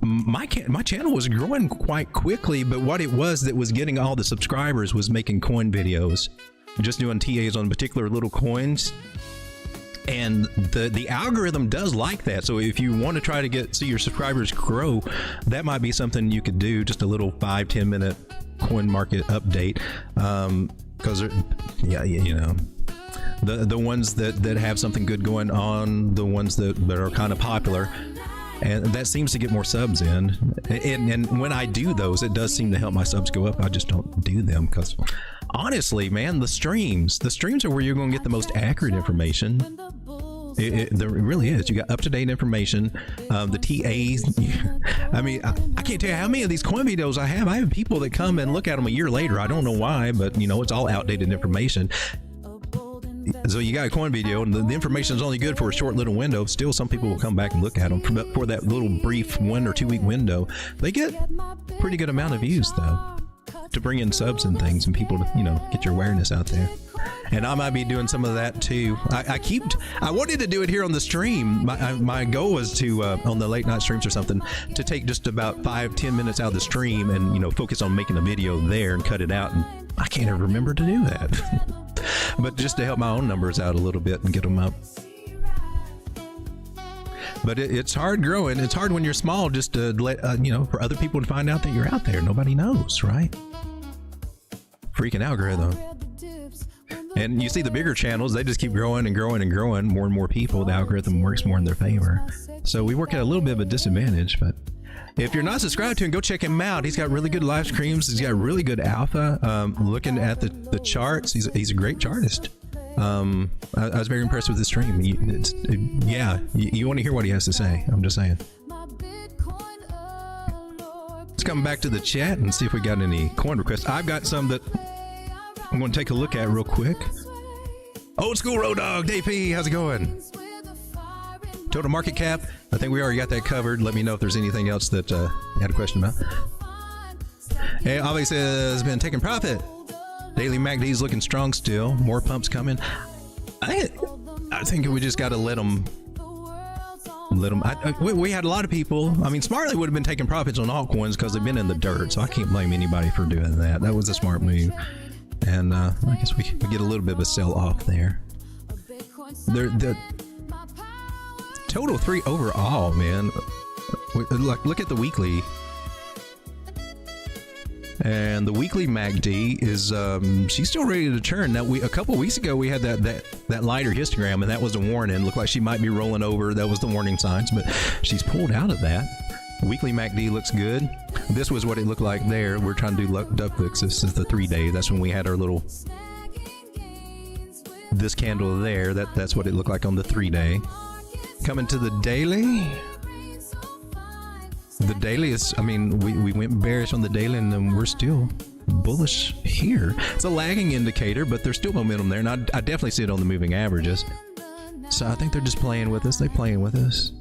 my channel was growing quite quickly, but what it was that was getting all the subscribers was making coin videos, just doing TAs on particular little coins. And the algorithm does like that. So if you want to try to see your subscribers grow, that might be something you could do, just a little 5-10 minute coin market update. Because you know, the ones that have something good going on, the ones that are kind of popular, and that seems to get more subs in. And when I do those, it does seem to help my subs go up. I just don't do them because honestly, man, the streams are where you're going to get the most accurate information. There really is. You got up-to-date information. The TAs. I mean, I can't tell you how many of these coin videos I have. I have people that come and look at them a year later. I don't know why, but it's all outdated information. So you got a coin video, and the information is only good for a short little window. Still, some people will come back and look at them for that little brief 1 or 2 week window. They get pretty good amount of views though, to bring in subs and things, and people to get your awareness out there. And I might be doing some of that too. I wanted to do it here on the stream. My goal was to on the late night streams or something, to take just about 5-10 minutes out of the stream and focus on making a video there and cut it out. And I can't ever remember to do that. But just to help my own numbers out a little bit and get them up. But it's hard growing. It's hard when you're small, just to let for other people to find out that you're out there. Nobody knows, right? Freaking algorithm. And you see the bigger channels, they just keep growing and growing and growing. More and more people, the algorithm works more in their favor. So we work at a little bit of a disadvantage. But if you're not subscribed to him, go check him out. He's got really good live streams. He's got really good alpha. Looking at the charts, he's a great chartist. I was very impressed with his stream. You want to hear what he has to say. I'm just saying. Let's come back to the chat and see if we got any coin requests. I've got some that I'm going to take a look at real quick. Old School Road Dog, DP, how's it going? Total market cap, I think we already got that covered. Let me know if there's anything else that you had a question about. Hey, obviously has been taking profit. Daily MACD is looking strong still. More pumps coming. I think we just got to let them. We had a lot of people. I mean, smartly would have been taking profits on altcoins because they've been in the dirt. So I can't blame anybody for doing that. That was a smart move. And I guess we get a little bit of a sell off there. The total 3 overall, man. Look at the weekly. And the weekly MACD is she's still ready to turn. Now a couple weeks ago we had that lighter histogram, and that was a warning. Looked like she might be rolling over. That was the warning signs, but she's pulled out of that. Weekly MACD looks good. This was what it looked like there. We're trying to do duck clicks. This is the 3-day. That's when we had our little this candle there. That's what it looked like on the 3-day. Coming to the daily. The daily is, I mean, we went bearish on the daily, and then we're still bullish here. It's a lagging indicator, but there's still momentum there, and I definitely see it on the moving averages. So I think they're just playing with us. They're playing with us.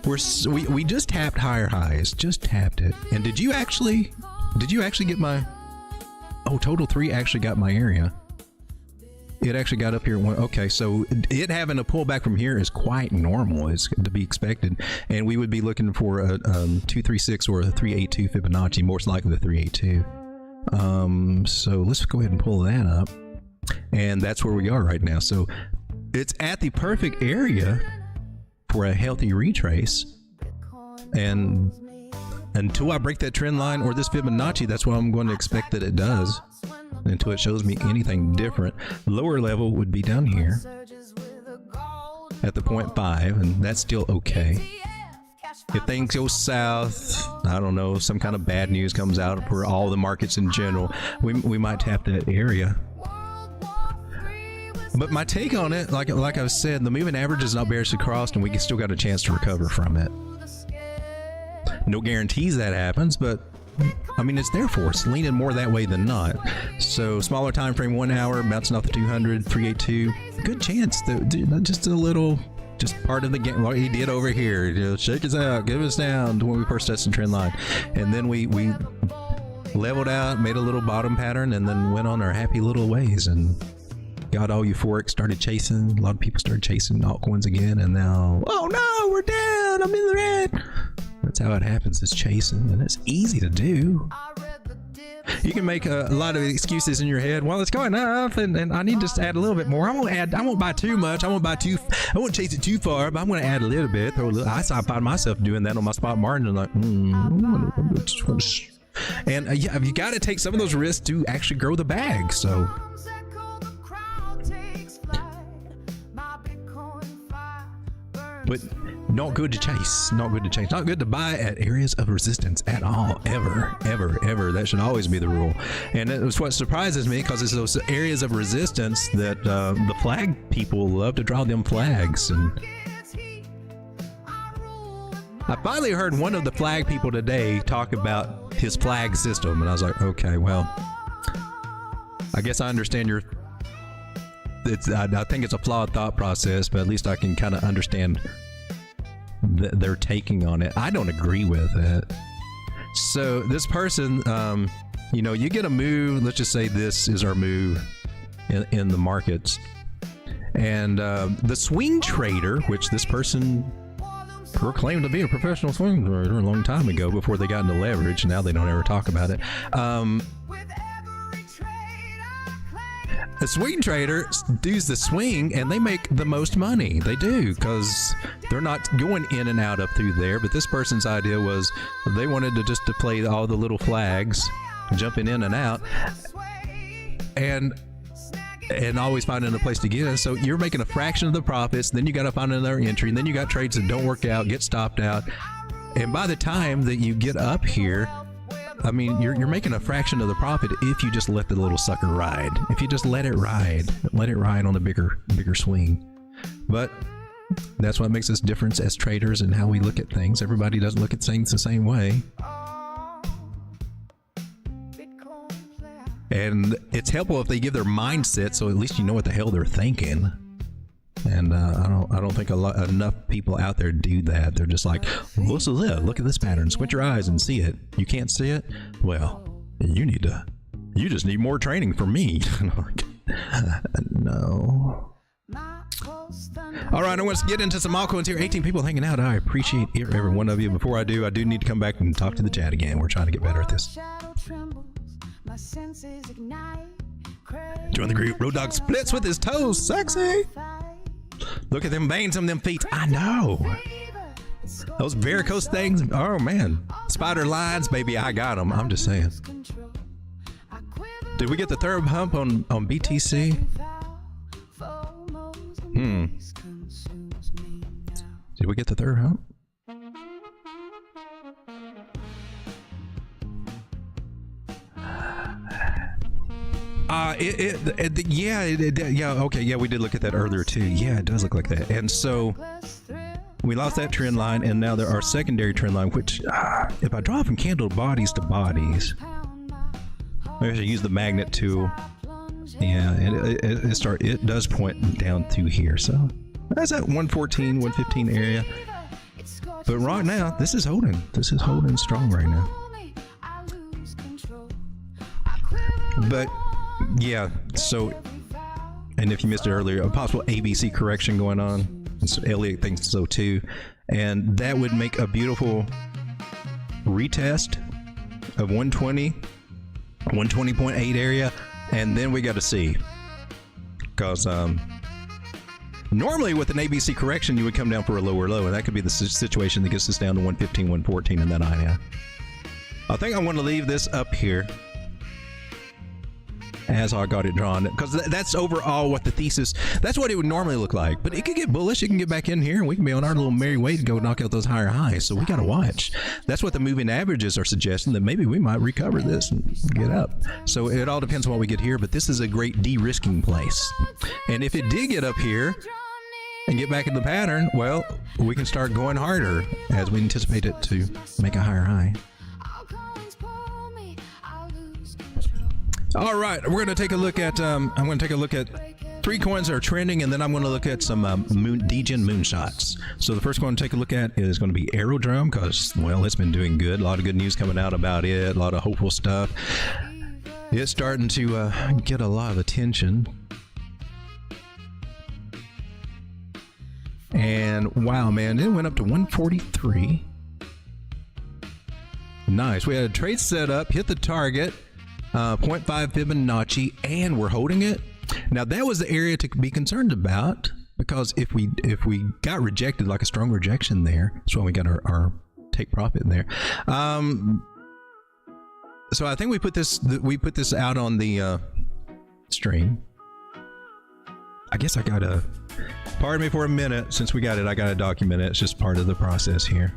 We just tapped higher highs. Just tapped it. And did you actually get my? Oh, total 3 actually got my area. It actually got up here. Okay, so it having a pullback from here is quite normal. It's to be expected, and we would be looking for a 236 or a 382 Fibonacci, most likely the 382. So let's go ahead and pull that up, and that's where we are right now. So it's at the perfect area for a healthy retrace, and until I break that trend line or this Fibonacci, that's what I'm going to expect that it does. Until it shows me anything different. Lower level would be down here at the 0.5, and that's still okay. If things go south, I don't know, some kind of bad news comes out for all the markets in general, we might tap that area. But my take on it, like I've said, the moving average is not bearishly crossed, and we still got a chance to recover from it. No guarantees that happens, but I mean, it's there for us, leaning more that way than not. So smaller time frame, 1 hour, bouncing off the 200, 382. Good chance that just a little, just part of the game. What he did over here, shake us out, give us down to when we first tested the trend line, and then we leveled out, made a little bottom pattern, and then went on our happy little ways and got all euphoric. Started chasing. A lot of people started chasing altcoins again, and now, oh no, we're down. I'm in the red. That's how it happens, is chasing, and it's easy to do. You can make a lot of excuses in your head. Well, it's going up, and I need to add a little bit more. I won't buy too much. I won't chase it too far, but I'm going to add a little bit. I find myself doing that on my spot margin, like, and yeah, you got to take some of those risks to actually grow the bag. So. But Not good to chase. Not good to chase. Not good to buy at areas of resistance at all. Ever. That should always be the rule. And it was what surprises me, because it's those areas of resistance that the flag people love to draw them flags. And I finally heard one of the flag people today talk about his flag system, and I was like, okay, well, I guess I understand your. I think it's a flawed thought process, but at least I can kind of understand their taking on it. I don't agree with it. So this person, you know, you get a move. Let's just say this is our move in the markets, and the swing trader, which this person proclaimed to be a professional swing trader a long time ago before they got into leverage. Now they don't ever talk about it. A swing trader does the swing and they make the most money. They do, because they're not going in and out up through there. But this person's idea was they wanted to just to play all the little flags, jumping in and out, and always finding a place to get in. So you're making a fraction of the profits. Then you got to find another entry. And then you got trades that don't work out, get stopped out. And by the time that you get up here, I mean, you're making a fraction of the profit if you just let the little sucker ride. If you just let it ride on the bigger swing. But that's what makes us different as traders and how we look at things. Everybody doesn't look at things the same way. And it's helpful if they give their mindset, so at least you know what the hell they're thinking. And I don't think enough people out there do that. They're just like, well, this is it. Look at this pattern. Squint your eyes and see it. You can't see it? Well, you just need more training from me. No. All right, I want to get into some altcoins here. 18 people hanging out. I appreciate every one of you. Before I do need to come back and talk to the chat again. We're trying to get better at this. Join the group. Road Dog splits with his toes. Sexy. Look at them veins on them feet. I know. Those varicose things. Oh, man. Spider lines, baby. I got them. I'm just saying. Did we get the third hump on BTC? Did we get the third hump? Okay, we did look at that earlier too. Yeah, it does look like that. And so we lost that trend line, and now there are secondary trend line, which if I draw from candle bodies to bodies, maybe I should use the magnet tool. Yeah, and it does point down through here. So that's that 114, 115 area. But right now, this is holding. This is holding strong right now. But yeah, so, and if you missed it earlier, a possible ABC correction going on. So Elliot thinks so too. And that would make a beautiful retest of 120, 120.8 area. And then we got to see. Because normally with an ABC correction, you would come down for a lower low. And that could be the situation that gets us down to 115, 114 in that area. I think I want to leave this up here as I got it drawn, because that's overall what the thesis, that's what it would normally look like. But it could get bullish. It can get back in here and we can be on our little merry way to go knock out those higher highs. So we got to watch. That's what the moving averages are suggesting, that maybe we might recover this and get up. So it all depends on what we get here, but this is a great de-risking place. And if it did get up here and get back in the pattern, well, we can start going harder as we anticipate it to make a higher high. All right, we're going to take a look at, I'm going to take a look at 3 coins that are trending, and then I'm going to look at some degen moonshots. So the first one to take a look at is going to be Aerodrome, because, well, it's been doing good. A lot of good news coming out about it, a lot of hopeful stuff. It's starting to get a lot of attention. And wow, man, it went up to 143. Nice. We had a trade set up, hit the target. 0.5 Fibonacci, and we're holding it. Now that was the area to be concerned about, because if we got rejected, like a strong rejection there, that's why we got our take profit there. So I think we put this out on the stream. I guess I gotta Pardon me for a minute. Since we got it, I got to document it. It's just part of the process here.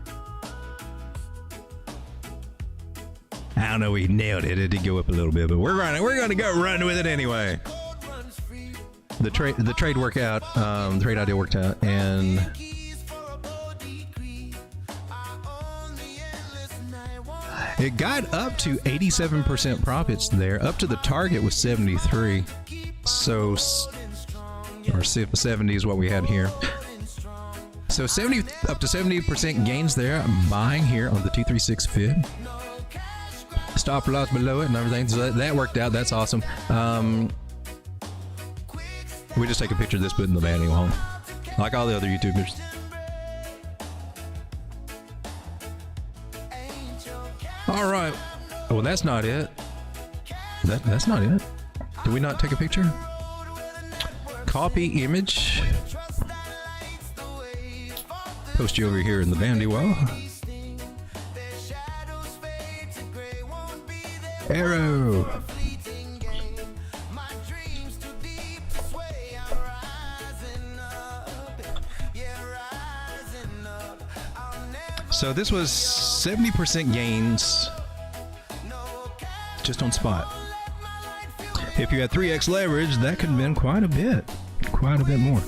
I don't know, we nailed it. It did go up a little bit, but we're gonna go run with it anyway. The trade worked out, the trade idea worked out, and it got up to 87% profits there. Up to the target was 73. So, or 70 is what we had here. So 70 up to 70% gains there. I'm buying here on the 236 fib. Stop loss below it and everything. So that worked out. That's awesome. We just take a picture of this, put it in the vanity wall, like all the other YouTubers. All right. Oh, that's not it. That's not it. Did we not take a picture? Copy image. Post you over here in the vanity wall. Arrow. So this was 70% gains just on spot. If you had 3x leverage, that could have been quite a bit more.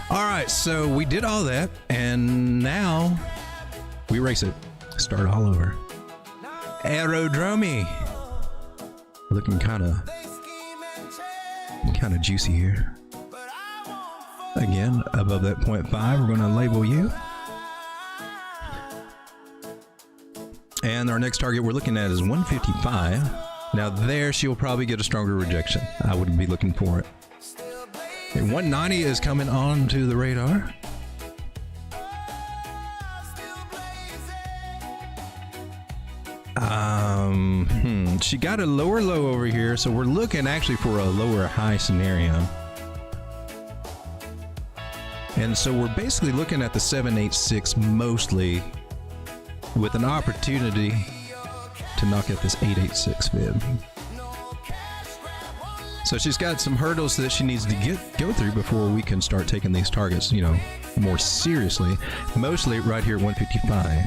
All right, so we did all that, and now we race it. Start all over. Aerodromy. Looking kind of juicy here. Again, above that 0.5, we're going to label you. And our next target we're looking at is 155. Now there, she'll probably get a stronger rejection. I wouldn't be looking for it. And 190 is coming on to the radar. She got a lower low over here, so we're looking actually for a lower high scenario. And so we're basically looking at the 786 mostly, with an opportunity to knock at this 886 fib. So she's got some hurdles that she needs to go through before we can start taking these targets, you know, more seriously. Mostly right here at 155.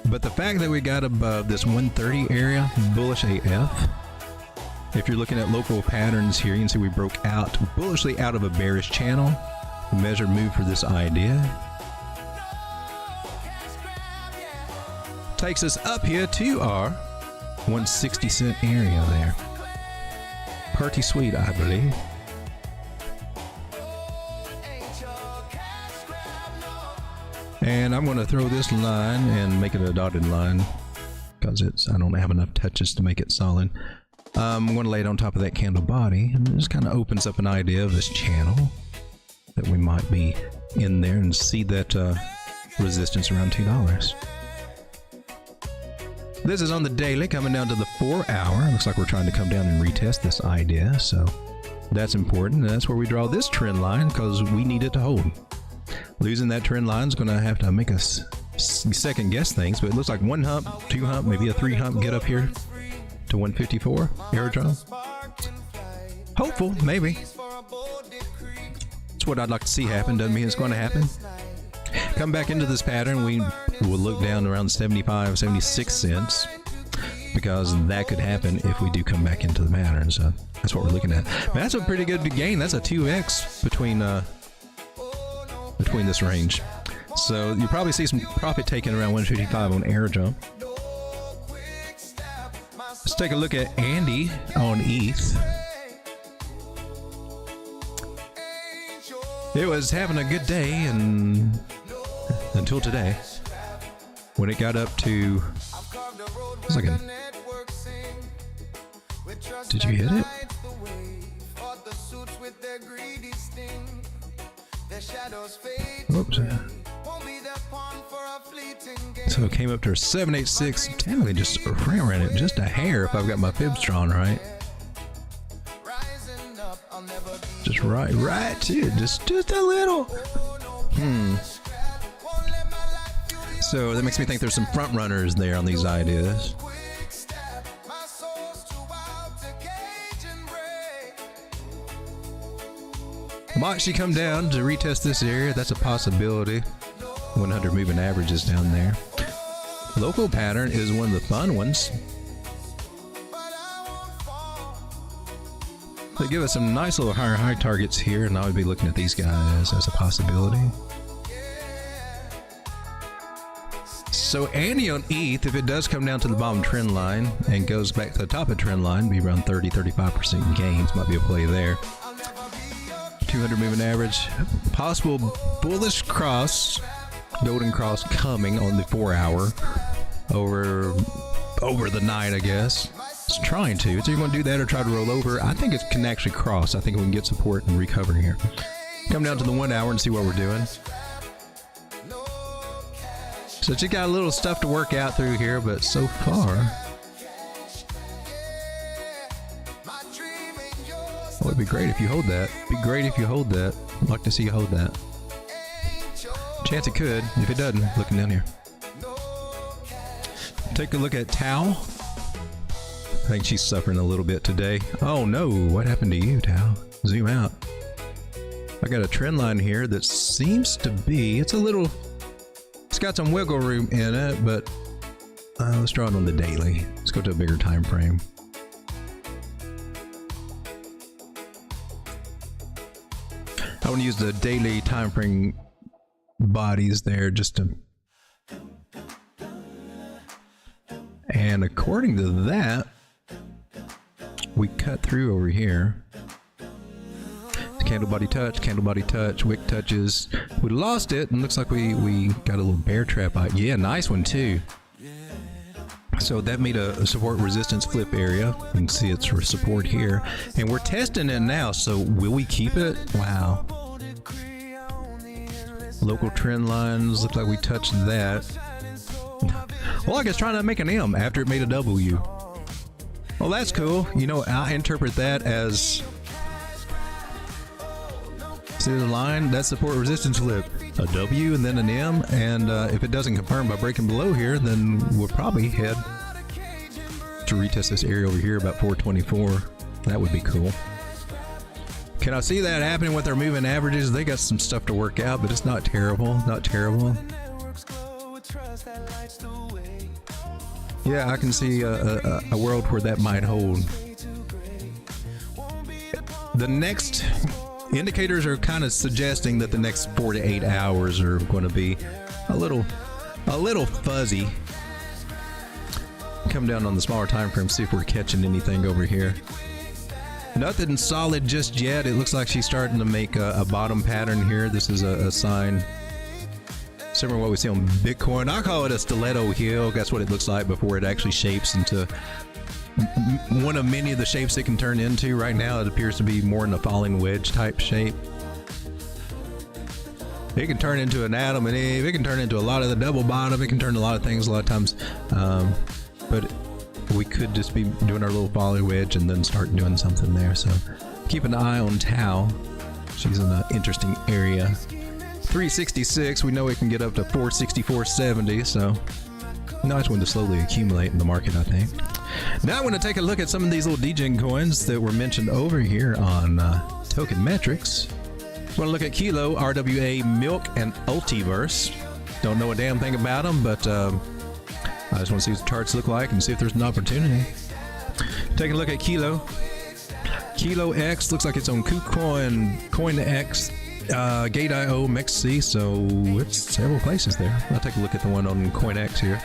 But the fact that we got above this 130 area, bullish AF. If you're looking at local patterns here, you can see we broke out bullishly out of a bearish channel. Measured move for this idea. Takes us up here to our 160 cent area there. Pretty sweet, I believe. And I'm going to throw this line and make it a dotted line because I don't have enough touches to make it solid. I'm going to lay it on top of that candle body, and it just kind of opens up an idea of this channel that we might be in there and see that resistance around $2. This is on the daily, coming down to the 4 hour. Looks like we're trying to come down and retest this idea, so that's important. And that's where we draw this trend line because we need it to hold. Losing that trend line is going to have to make us second guess things, but it looks like 1 hump, 2 hump, maybe a 3 hump get up here to 154 aerodrome. Hopeful, maybe. That's what I'd like to see happen. Doesn't mean it's going to happen. Come back into this pattern, we will look down around 75, 76 cents because that could happen if we do come back into the pattern. So that's what we're looking at. But that's a pretty good gain. That's a 2x between this range. So you probably see some profit taken around 155 on aerodrome. Let's take a look at Andy on ETH. It was having a good day and until today when it got up to, did you hit it? Whoops. So it came up to 786. Technically just ran it just a hair if I've got my fibs drawn right. Just right to it. Just a little. So that makes me think there's some front runners there on these ideas. Might she come down to retest this area? That's a possibility. 100 moving averages down there. Local pattern is one of the fun ones. They give us some nice little higher high targets here, and I would be looking at these guys as a possibility. So Annie on ETH, if it does come down to the bottom trend line and goes back to the top of trend line, be around 30-35% gains. Might be a play there. 200 moving average, possible bullish cross, golden cross coming on the 4-hour over the night, I guess. It's trying to. It's either going to do that or try to roll over. I think it can actually cross. I think we can get support and recover here. Come down to the 1 hour and see what we're doing. So you got a little stuff to work out through here, but so far, well, it'd be great if you hold that. Be great if you hold that. I'd like to see you hold that. Chance it could. If it doesn't, looking down here. Take a look at Tao. I think she's suffering a little bit today. Oh no, what happened to you, Tao? Zoom out. I got a trend line here that seems to be, it's got some wiggle room in it, but let's draw it on the daily. Let's go to a bigger time frame. I want to use the daily time frame bodies there just to, and according to that, we cut through over here. Candle body touch, wick touches. We lost it, and looks like we got a little bear trap out. Yeah, nice one too. So that made a support resistance flip area. You can see it's for support here, and we're testing it now. So will we keep it? Wow. Local trend lines look like we touched that. Well, I guess trying to make an M after it made a W. Well, that's cool. You know, I interpret that as, see the line? That's support resistance flip. A W and then an M, and if it doesn't confirm by breaking below here, then we'll probably head to retest this area over here about 424. That would be cool. Can I see that happening with their moving averages? They got some stuff to work out, but it's not terrible. Not terrible. Yeah, I can see a world where that might hold. The next indicators are kind of suggesting that the next 4 to 8 hours are going to be a little fuzzy. Come down on the smaller time frame, see if we're catching anything over here. Nothing solid just yet. It looks like she's starting to make a bottom pattern here. This is a sign similar to what we see on Bitcoin. I call it a stiletto heel. That's what it looks like before it actually shapes into one of many of the shapes it can turn into. Right now it appears to be more in a falling wedge type shape. It can turn into an Adam and Eve. It can turn into a lot of the double bottom. It can turn to a lot of things a lot of times. But we could just be doing our little falling wedge and then start doing something there. So keep an eye on Tao. She's in an interesting area. 366, we know it can get up to 460, 470, so nice one to slowly accumulate in the market, I think. Now I want to take a look at some of these little degen coins that were mentioned over here on Tokenmetrics. I want to look at Kilo, RWA, Milk, and Ultiverse. Don't know a damn thing about them, but I just want to see what the charts look like and see if there's an opportunity. Taking a look at Kilo. Kilo X looks like it's on KuCoin, CoinX, Gate.io, MEXC, so it's several places there. I'll take a look at the one on CoinX here.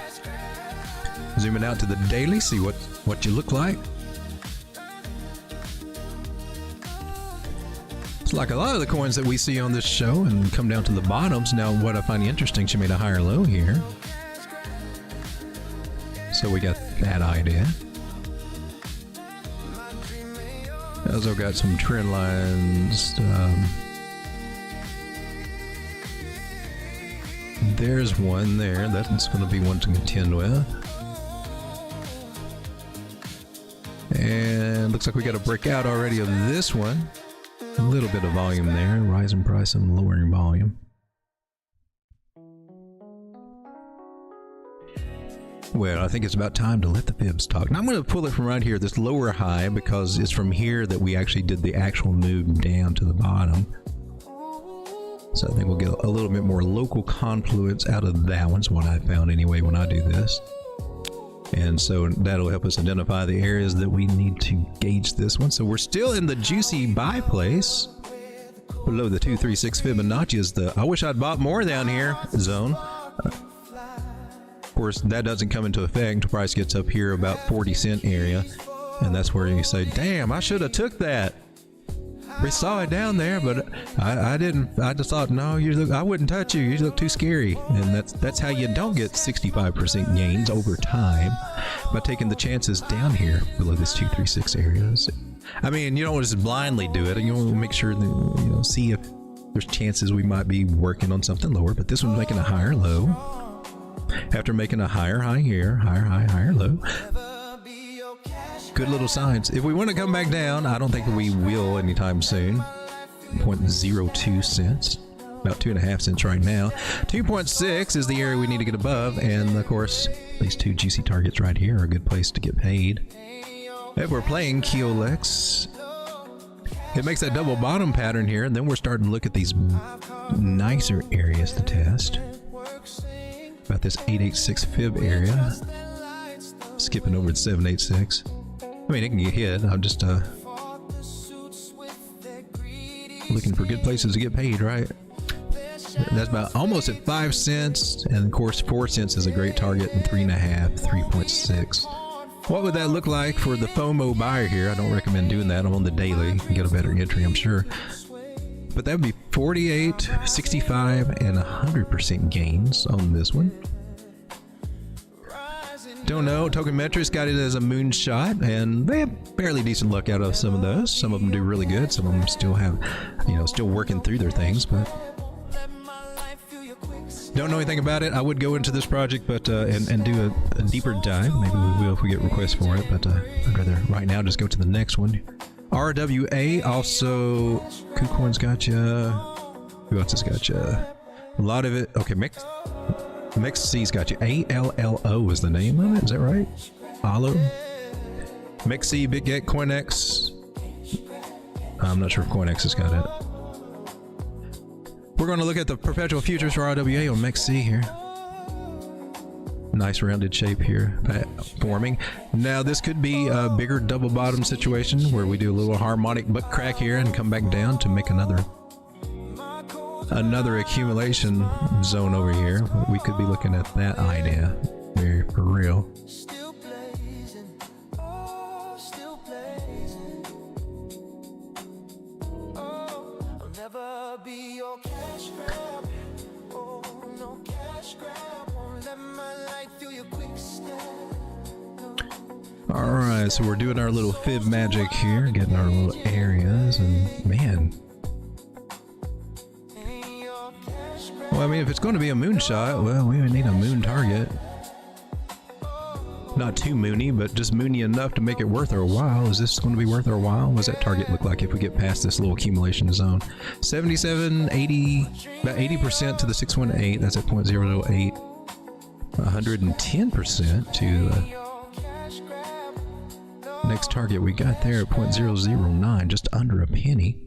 Zooming out to the daily, see what you look like. It's like a lot of the coins that we see on this show and come down to the bottoms. Now, what I find interesting, she made a higher low here. So we got that idea. Also got some trend lines. There's one there. That's going to be one to contend with. And looks like we got a breakout already of this one. A little bit of volume there. Rising price and lowering volume. Well, I think it's about time to let the fibs talk. Now I'm going to pull it from right here, this lower high, because it's from here that we actually did the actual move down to the bottom. So I think we'll get a little bit more local confluence out of that one's what I found anyway when I do this. And so that'll help us identify the areas that we need to gauge this one. So we're still in the juicy buy place. Below the 236 Fibonacci is the I wish I'd bought more down here zone. Of course, that doesn't come into effect until price gets up here about 40-cent area. And that's where you say, damn, I should have took that. We saw it down there, but I didn't. I just thought, no, I wouldn't touch you. You look too scary. And that's how you don't get 65% gains over time, by taking the chances down here below this 236 areas. I mean, you don't want to just blindly do it. You want to make sure that, see if there's chances we might be working on something lower. But this one's making a higher low after making a higher high here, higher high, higher low. Good little signs. If we want to come back down, I don't think we will anytime soon. 0.02 cents, about 2.5 cents right now. 2.6 is the area we need to get above, and of course, these two juicy targets right here are a good place to get paid. If we're playing KuCoin, it makes that double bottom pattern here, and then we're starting to look at these nicer areas to test. About this 886 fib area. Skipping over to 786. I mean, it can get hit. I'm just looking for good places to get paid, right? That's about almost at 5 cents, and of course 4 cents is a great target, and 3.5, 3.6. What would that look like for the FOMO buyer here? I don't recommend doing that. I'm on the daily. You can get a better entry, I'm sure. But that would be 48, 65, and 100% gains on this one. Don't know. Tokenmetrics got it as a moonshot, and they have fairly decent luck out of some of those. Some of them do really good. Some of them still have, still working through their things, but don't know anything about it. I would go into this project, but and do a deeper dive. Maybe we will if we get requests for it, but I'd rather right now just go to the next one. RWA also, KuCoin's got you. Who else has got you? A lot of it. Okay, MexC's got you. ALLO is the name of it. Is that right? Allo. MexC, BitGet, CoinX. I'm not sure if CoinX has got it. We're going to look at the perpetual futures for RWA on MexC here. Nice rounded shape here forming. Now this could be a bigger double bottom situation where we do a little harmonic butt crack here and come back down to make another accumulation zone over here. We could be looking at that idea here for real. Alright, so we're doing our little fib magic here, getting our little areas, and man. Well, I mean, if it's going to be a moonshot, well, we would need a moon target. Not too moony, but just moony enough to make it worth our while. Is this going to be worth our while? What does that target look like if we get past this little accumulation zone? 77, 80, about 80% to the 618, that's at 0.008. 110% to the next target we got there at 0.009, just under a penny.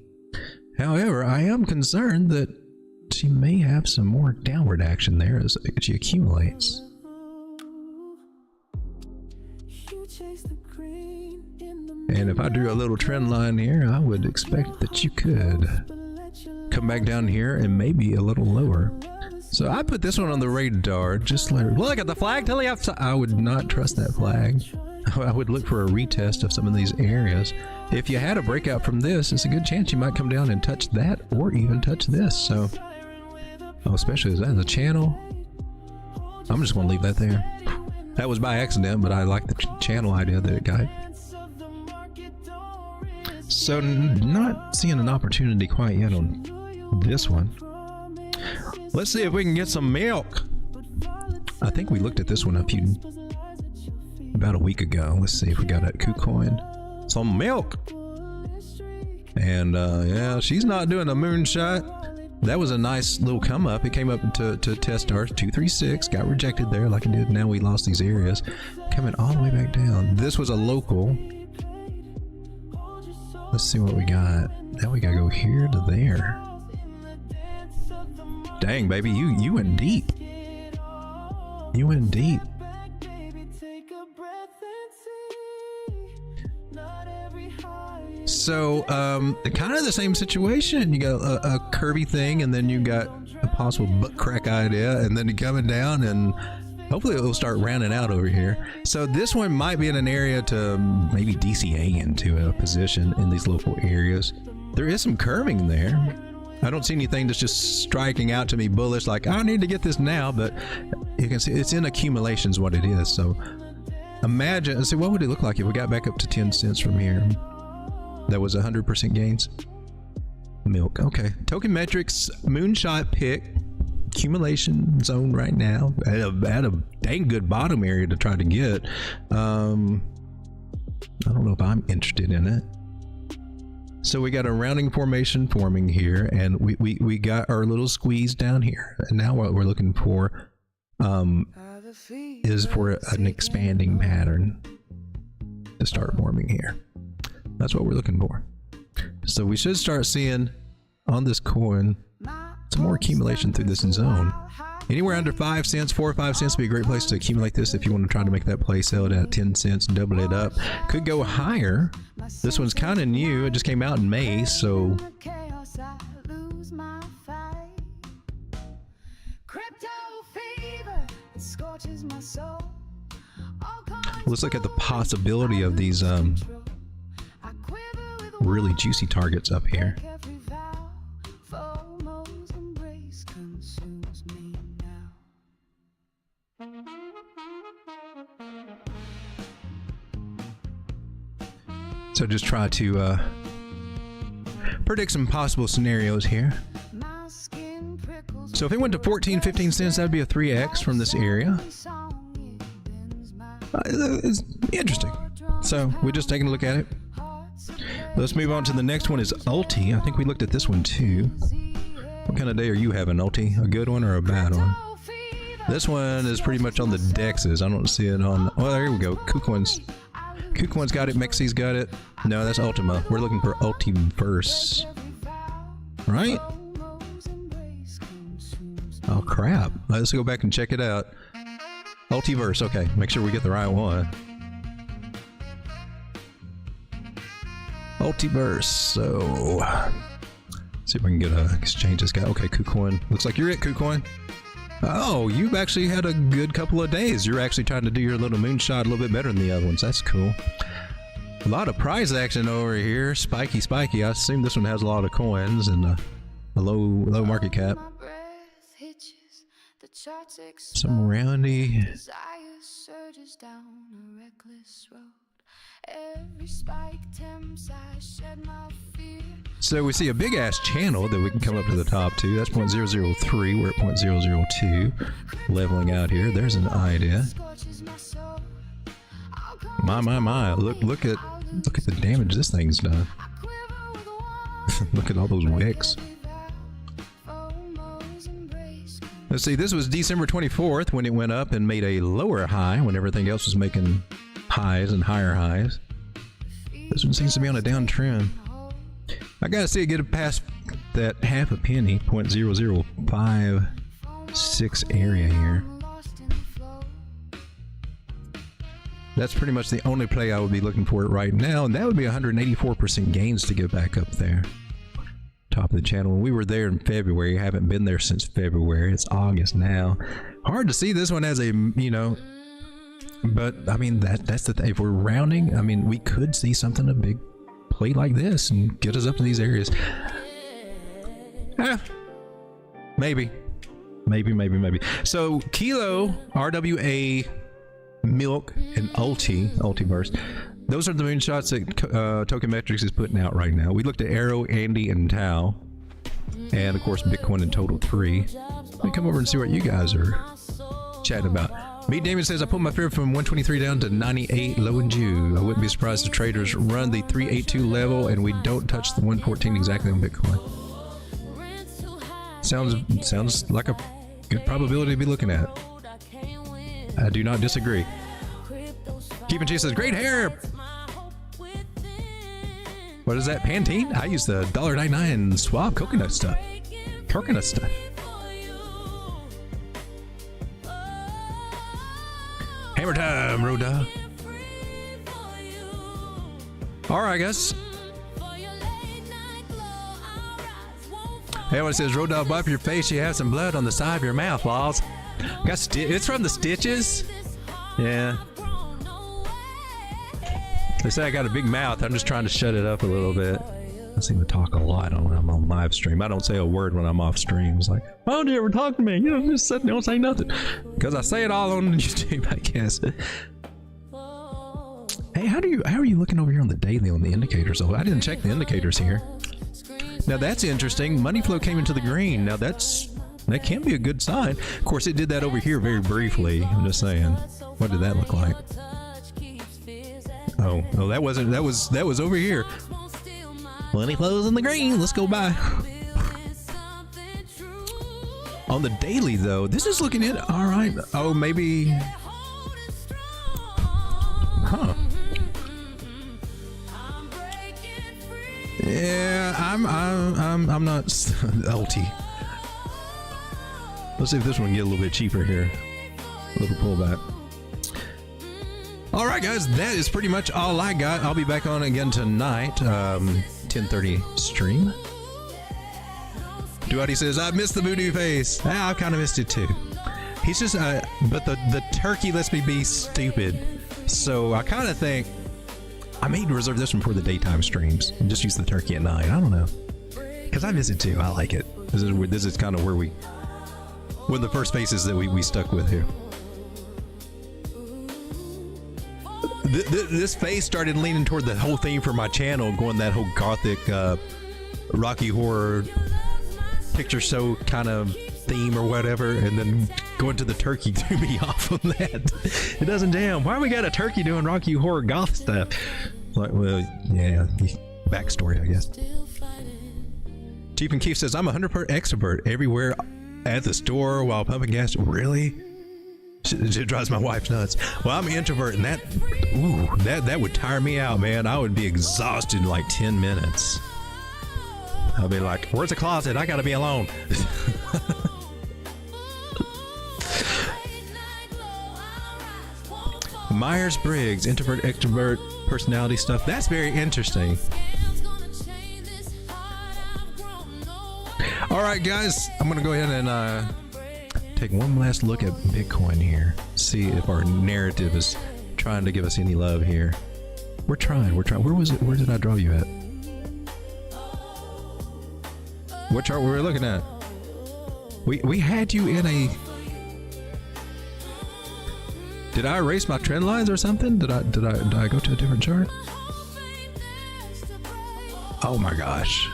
However, I am concerned that she may have some more downward action there as she accumulates. And if I drew a little trend line here, I would expect that you could come back down here and maybe a little lower. So I put this one on the radar, just look at the flag to the outside. I would not trust that flag. I would look for a retest of some of these areas. If you had a breakout from this, it's a good chance you might come down and touch that or even touch this. So, especially as that is a channel, I'm just going to leave that there. That was by accident, but I like the channel idea that it got. So not seeing an opportunity quite yet on this one. Let's see if we can get some milk. I think we looked at this one about a week ago. Let's see if we got at KuCoin some milk. And yeah, she's not doing a moonshot. that was a nice little come up. It came up to test our 236, got rejected there like it did. Now we lost these areas, coming all the way back down. This was a local. Let's see what we got. Now we gotta go here to there. Dang, baby, you went deep. You went deep. So, kind of the same situation. You got a curvy thing, and then you got a possible butt crack idea, and then you're coming down, and hopefully it will start rounding out over here. So this one might be in an area to maybe DCA into a position in these local areas. There is some curving there. I don't see anything that's just striking out to me bullish, like I need to get this now, but you can see it's in accumulations what it is. So imagine, see, what would it look like if we got back up to 10 cents from here? That was 100% gains. Milk. Okay. Tokenmetrics moonshot pick accumulation zone right now at a dang good bottom area to try to get. I don't know if I'm interested in it. So we got a rounding formation forming here, and we got our little squeeze down here. And now what we're looking for is for an expanding pattern to start forming here. That's what we're looking for. So we should start seeing on this coin some more accumulation through this zone. Anywhere under 5 cents, 4 or 5 cents would be a great place to accumulate this if you want to try to make that play, sell it at 10 cents, double it up. Could go higher. This one's kind of new. It just came out in May, so let's look at the possibility of these really juicy targets up here. So just try to predict some possible scenarios here. So if it went to 14, 15 cents, that'd be a 3x from this area. It's interesting. So we're just taking a look at it. Let's move on to the next one is Ulti. I think we looked at this one too. What kind of day are you having, Ulti? A good one or a bad one? This one is pretty much on the dexes. I don't see it on. Oh, there we go. KuCoin's got it. Mexi's got it. No, that's Ultima. We're looking for Ultiverse. Right? Oh crap. Let's go back and check it out. Ultiverse. Okay, make sure we get the right one. Ultiverse. So see if we can get a exchange this guy. Okay, KuCoin. Looks like you're it, KuCoin. Oh, you've actually had a good couple of days. You're actually trying to do your little moonshot a little bit better than the other ones. That's cool. A lot of price action over here. Spiky, spiky. I assume this one has a lot of coins and a low market cap. Some roundy. So we see a big ass channel that we can come up to the top to. That's 0.003. We're at 0.002. Leveling out here. There's an idea. My. Look at the damage this thing's done. Look at all those wicks. Let's see, this was December 24th when it went up and made a lower high when everything else was making highs and higher highs. This one seems to be on a downtrend. I gotta see it get past that half a penny, 0.0056 area here. That's pretty much the only play I would be looking for right now, and that would be 184% gains to get back up there. Top of the channel. When we were there in February, haven't been there since February. It's August now. Hard to see this one as a, you know, but I mean that's the thing. If we're rounding, I mean we could see something, a big play like this and get us up to these areas. Maybe. So Kilo, RWA, Milk, and Ultiverse. Those are the moonshots that Tokenmetrics is putting out right now. We looked at Arrow, Andy, and Tau, and of course Bitcoin in total 3. Let me come over and see what you guys are chatting about. Me, Damon says I put my fear from 123 down to 98 low in June. I wouldn't be surprised if traders run the 382 level and we don't touch the 114 exactly on Bitcoin. Sounds like a good probability to be looking at. I do not disagree. Keeping Cheese says, great hair. What is that? Pantene? I use the $1.99 Suave coconut stuff. Coconut stuff. Hammer time, Rhoda. All right, guys. Everyone says, Road Dog, wipe your face. You have some blood on the side of your mouth, Laws. It's from the stitches. Yeah. They say I got a big mouth. I'm just trying to shut it up a little bit. I seem to talk a lot when I'm on live stream. I don't say a word when I'm off stream. It's like, why don't you ever talk to me? You know, just sit there, don't say nothing. Because I say it all on YouTube, I guess. Hey, how are you looking over here on the daily on the indicators? Oh, I didn't check the indicators here. Now that's interesting. Money flow came into the green. Now that can be a good sign. Of course, it did that over here very briefly. I'm just saying. What did that look like? Oh, no, that was over here. Money flows in the green. Let's go by. On the daily, though, this is looking at all right. Oh, maybe. Huh. Yeah, I'm not LT. Let's see if this one can get a little bit cheaper here. A little pullback. All right, guys, that is pretty much all I got. I'll be back on again tonight, 10:30 stream. Duati says, I missed the voodoo face. I kind of missed it too. He's just, but the turkey lets me be stupid. So I kind of think I may reserve this one for the daytime streams and just use the turkey at night. I don't know. Because I miss it too. I like it. This is kind of where one of the first faces that we stuck with here. This face started leaning toward the whole theme for my channel, going that whole gothic, Rocky Horror picture show kind of theme or whatever, and then going to the turkey threw me off on that. It doesn't jam. Why we got a turkey doing Rocky Horror goth stuff? Like, well, yeah, backstory, I guess. Chief and Keith says, I'm 100% extrovert everywhere at the store while pumping gas. Really? It drives my wife nuts. Well, I'm an introvert, and that would tire me out, man. I would be exhausted in like 10 minutes. I'll be like, where's the closet? I gotta be alone. Myers-Briggs, introvert, extrovert, personality stuff. That's very interesting. All right, guys, I'm gonna go ahead and take one last look at Bitcoin here. See if our narrative is trying to give us any love here. We're trying. Where was it? Where did I draw you at? What chart were we looking at? We had you in a... Did I erase my trend lines or something? Did I go to a different chart? Oh my gosh.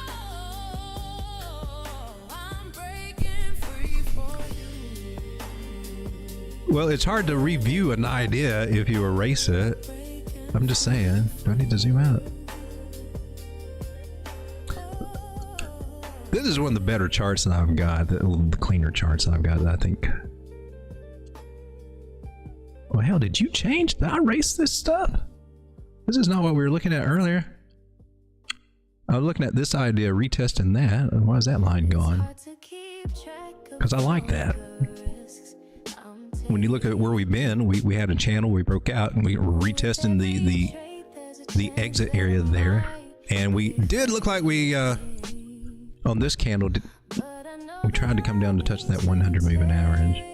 Well, it's hard to review an idea if you erase it. I'm just saying. Do I need to zoom out? This is one of the better charts that I've got, the cleaner charts that I've got, I think. Well, hell, did you change? Did I erase this stuff? This is not what we were looking at earlier. I was looking at this idea, retesting that. And why is that line gone? Because I like that. When you look at where we've been, we had a channel, we broke out, and we were retesting the exit area there. And we did look like we... on this candle, we tried to come down to touch that 100 moving average.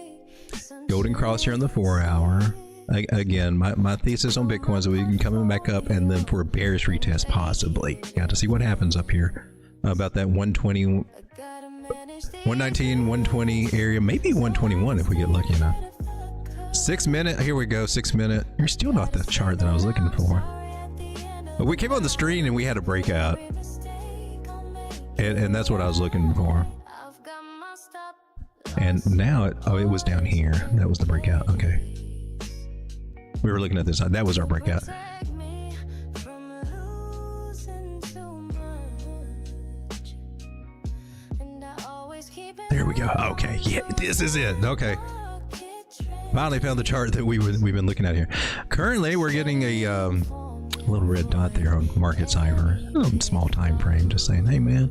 Golden cross here on the 4 hour. Again, my thesis on Bitcoin is that we can come back up and then for a bearish retest, possibly. Got to see what happens up here. About that 120, 119, 120 area, maybe 121 if we get lucky enough. 6 minute, here we go, 6 minute. You're still not the chart that I was looking for. But we came on the screen and we had a breakout. And that's what I was looking for. And now it was down here. That was the breakout. Okay. We were looking at this side. That was our breakout. we go. Okay, yeah, this is it. Okay. Finally found the chart that we've been looking at here. Currently, we're getting a little red dot there on market cipher. Small time frame. Just saying, hey man,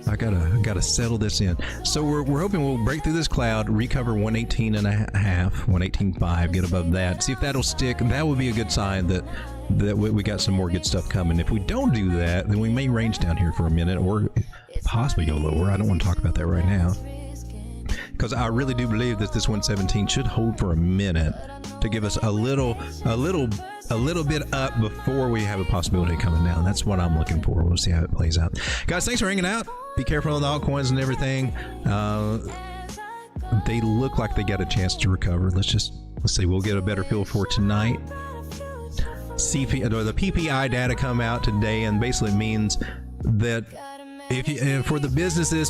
I gotta settle this in. So we're hoping we'll break through this cloud, recover 118 and a half, 118.5, get above that. See if that'll stick. That would be a good sign that we got some more good stuff coming. If we don't do that, then we may range down here for a minute or possibly go lower. I don't want to talk about that right now, because I really do believe that this 117 should hold for a minute to give us a little bit up before we have a possibility of coming down. That's what I'm looking for. We'll see how it plays out. Guys, thanks for hanging out. Be careful on the altcoins and everything. They look like they got a chance to recover. Let's see. We'll get a better feel for tonight. The PPI data come out today, and basically means that for the businesses,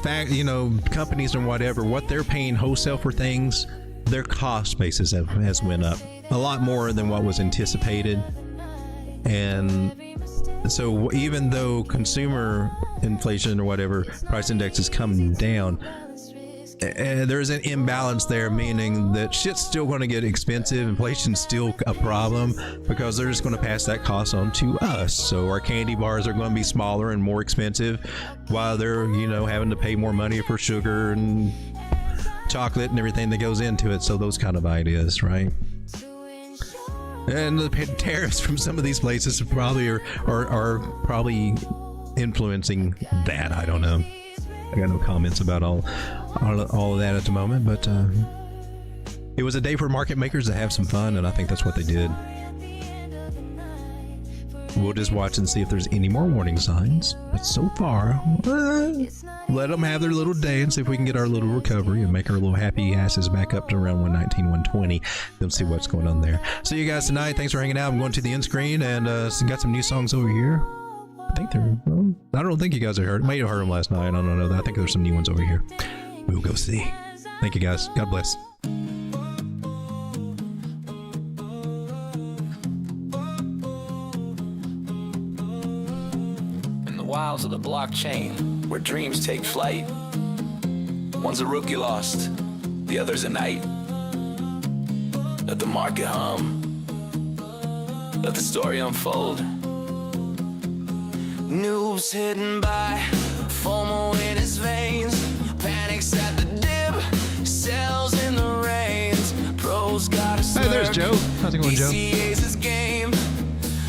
companies and whatever, what they're paying wholesale for things, their cost basis has went up a lot more than what was anticipated. And so even though consumer inflation or whatever price index is coming down, there's an imbalance there, meaning that shit's still going to get expensive. Inflation's still a problem because they're just going to pass that cost on to us. So our candy bars are going to be smaller and more expensive, while they're having to pay more money for sugar and chocolate and everything that goes into it. So those kind of ideas, right? And the tariffs from some of these places probably are probably influencing that. I don't know. I got no comments about all of that at the moment, but it was a day for market makers to have some fun, and I think that's what they did. We'll just watch and see if there's any more warning signs. But so far, let them have their little day and see if we can get our little recovery and make our little happy asses back up to around 119, 120. Then see what's going on there. See you guys tonight. Thanks for hanging out. I'm going to the end screen and got some new songs over here. I think I don't think you guys have heard. May have heard them last night. I don't know. I think there's some new ones over here. We'll go see. Thank you guys. God bless. In the wilds of the blockchain, where dreams take flight, one's a rookie lost, the other's a knight. Let the market hum. Let the story unfold. Noobs hidden by FOMO in his veins, panics at the dip, sells in the rains. Pros got a Hey, there's Joe. How's it going, Joe? DCA's his game,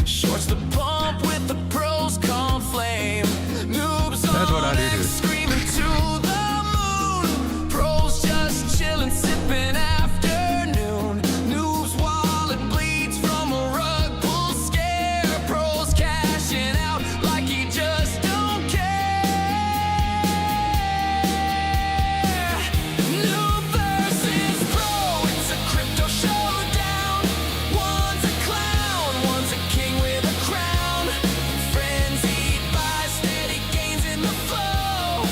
shorts the pump with the pros called flame. Noobs That's what I do too. screaming to the moon. Pros just chilling, sipping afternoon. Noobs wallet bleeds from a rug pull scare. Pros cashing out like he just don't care. Noob versus pro, it's a crypto showdown. One's a clown, one's a king with a crown. Frenzied by steady gains in the flow.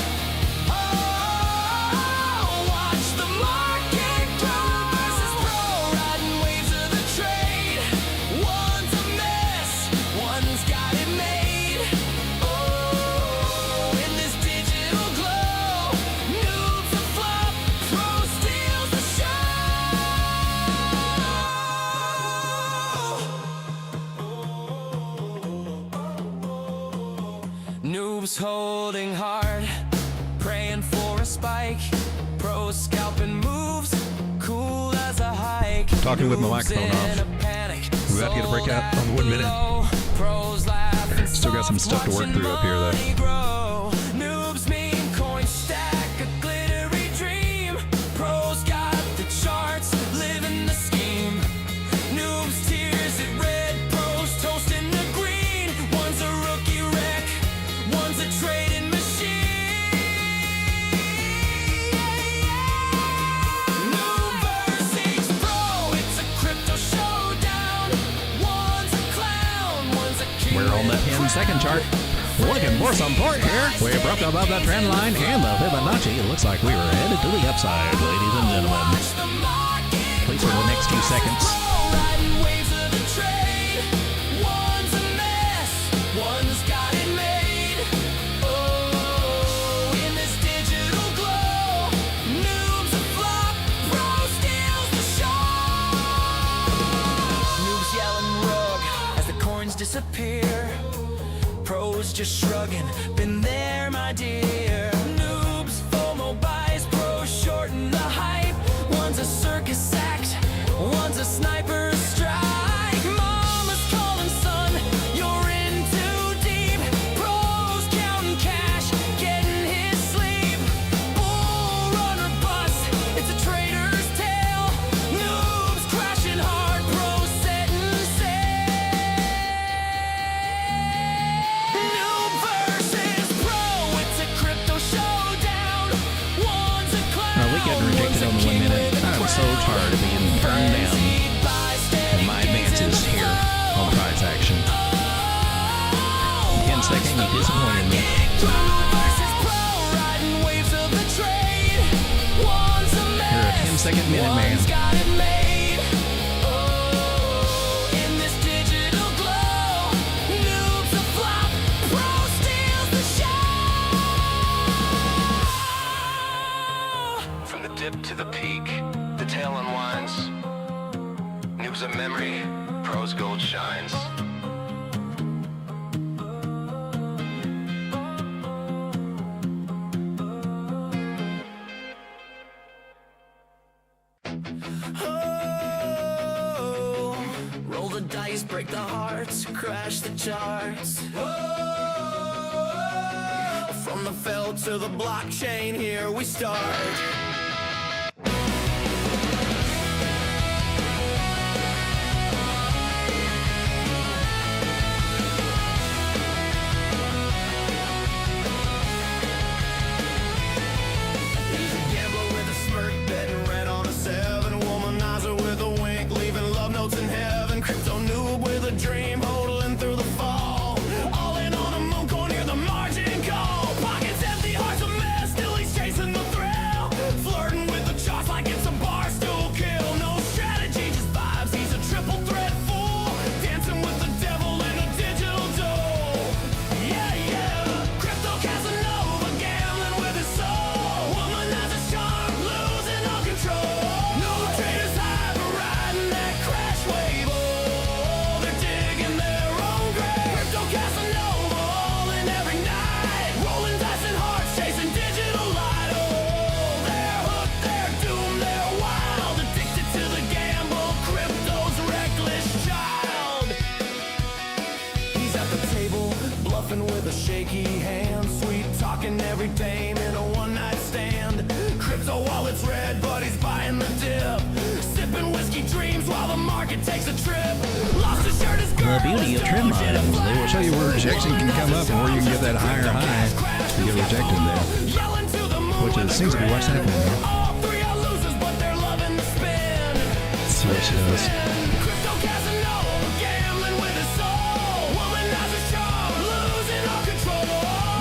Oh, watch the market grow. Versus pro, riding waves of the trade. One's a mess, one's got it made. Oh, in this digital glow, noobs a flop, pro steals the show. Noobs holding hard, praying for a spike. Pros scalping moves, cool as a hike. Talking with my Noobs microphone in off. a panic, We're about to get a breakout on 1 minute. below. Pros laughing Still got some stuff to work watching through up here, though. money grow. Noobs mean coin stack, a glittery dream. Pros got the charts, living the scheme. Noobs tears at red, pros toasting the green. One's a rookie wreck, one's a trading machine. Noob versus pro, it's a crypto showdown. One's a clown, one's a king. We're on the 10-second chart. Looking for some support here. We broke above that trend line and the Fibonacci. It looks like we were headed to the upside, ladies and gentlemen. Please for the next few seconds. Riding waves of the trade. One's a mess, one's got it made. Oh, in this disappear. Pros just shrugging, been there, my dear. Noobs, FOMO buys, pros shorten the hype. One's a circus act, one's a sniper strike. Mama's calling, son, you're in too deep. Pros counting cash, getting his sleep. Bull run or bust, it's a trader's tale. Noobs crashing hard, pros setting sail. Noob versus pro, it's a crypto showdown. One's a clown, We got rejected on the 1 minute. I'm so tired of being turned down in my advances here on price action. 10 second, you disappointed me. You're a 10-second minute man. From the dip to the peak, the tail unwinds. Noobs of memory, pros gold shines. Oh, roll the dice, break the hearts, crash the charts. From the fell to the blockchain, here we start. He's a gambler with a smirk, betting red on a 7. Womanizer with a wink, leaving love notes in heaven. Crypto noob with a dream, hodling through the fall. All in on a moon coin near the margin call. Pockets empty, hearts a mess, still he's chasing the thrill. Flirting with the charts like it's a bar stool kill. No strategy, just vibes, he's a triple threat fool. Dancing with the devil in a digital duel. Yeah, yeah. Crypto Casanova, gambling with his soul. Womanizer charm, losing all control. No traders high, but riding that crash wave. Oh, they're digging their own grave. Crypto Casanova, all in every night. Rolling dice and hearts, chasing digital light. Oh, they're hooked, they're doomed, they're wild. Addicted to the gamble, crypto's reckless child. He's at the table, bluffing with a shaky hand. Sweet talking every dame in a one-night stand. Crypto wallet's red, but he's buying the dip. Sipping whiskey dreams while the market takes a trip. Lost his shirt, his girl. The beauty of trend lines, they will show you where rejection can come up and where you can get that higher high to get rejected there. Yelling to the moon, Which seems to be what's happening here. all three are losers, but they're loving the spin. Let's see what she does. Crypto Casanova, gambling with his soul. Womanizer charm, losing all control.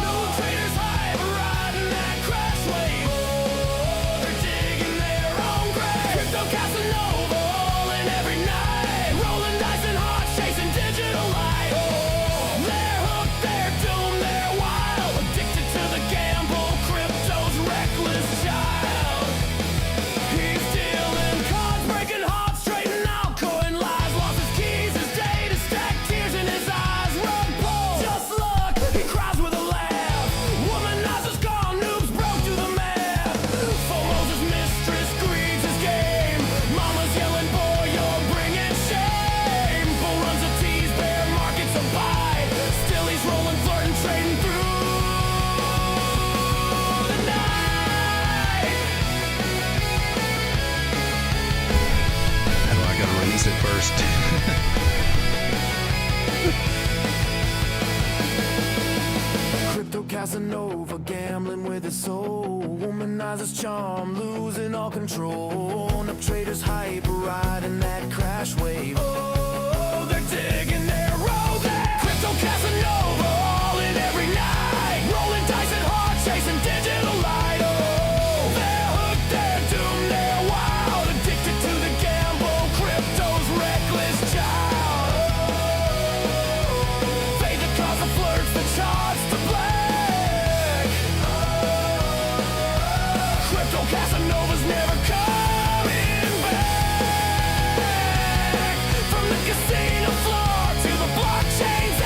No traders hype, riding that crash wave. Oh, they're digging their own grave. Crypto Casanova, all in every night. Rolling dice and hearts, chasing digital light. Oh, they're hooked, they're doomed, they're wild. Addicted to the gamble, crypto's reckless child. He's dealing cards, breaking hearts, trading altcoin lies. Lost his keys, his data stack, tears in his eyes. Rug pull, just look, he cries with a laugh. Womanizer's gone, noobs broke to the math. FOMO's his mistress, greed's his game. Mama's yelling, boy, you're bringing shame. Bull runs a tease, bear market's a buy. Still he's rolling, flirting, trading through the night. Oh, I gotta release it first. Crypto Casanova, gambling with his soul. Womanizer's charm, losing all control. Up traders hype, riding that crash wave. Oh, they're digging their road there. Crypto Casanova, all in every night. Rolling dice and hearts, chasing digital light. Oh, they're hooked, they're doomed, they're wild. Addicted to the gamble, crypto's reckless child. Fade the cause of flirts, the charts to black. Crypto Casanova's never coming back. From the casino floor to the blockchain's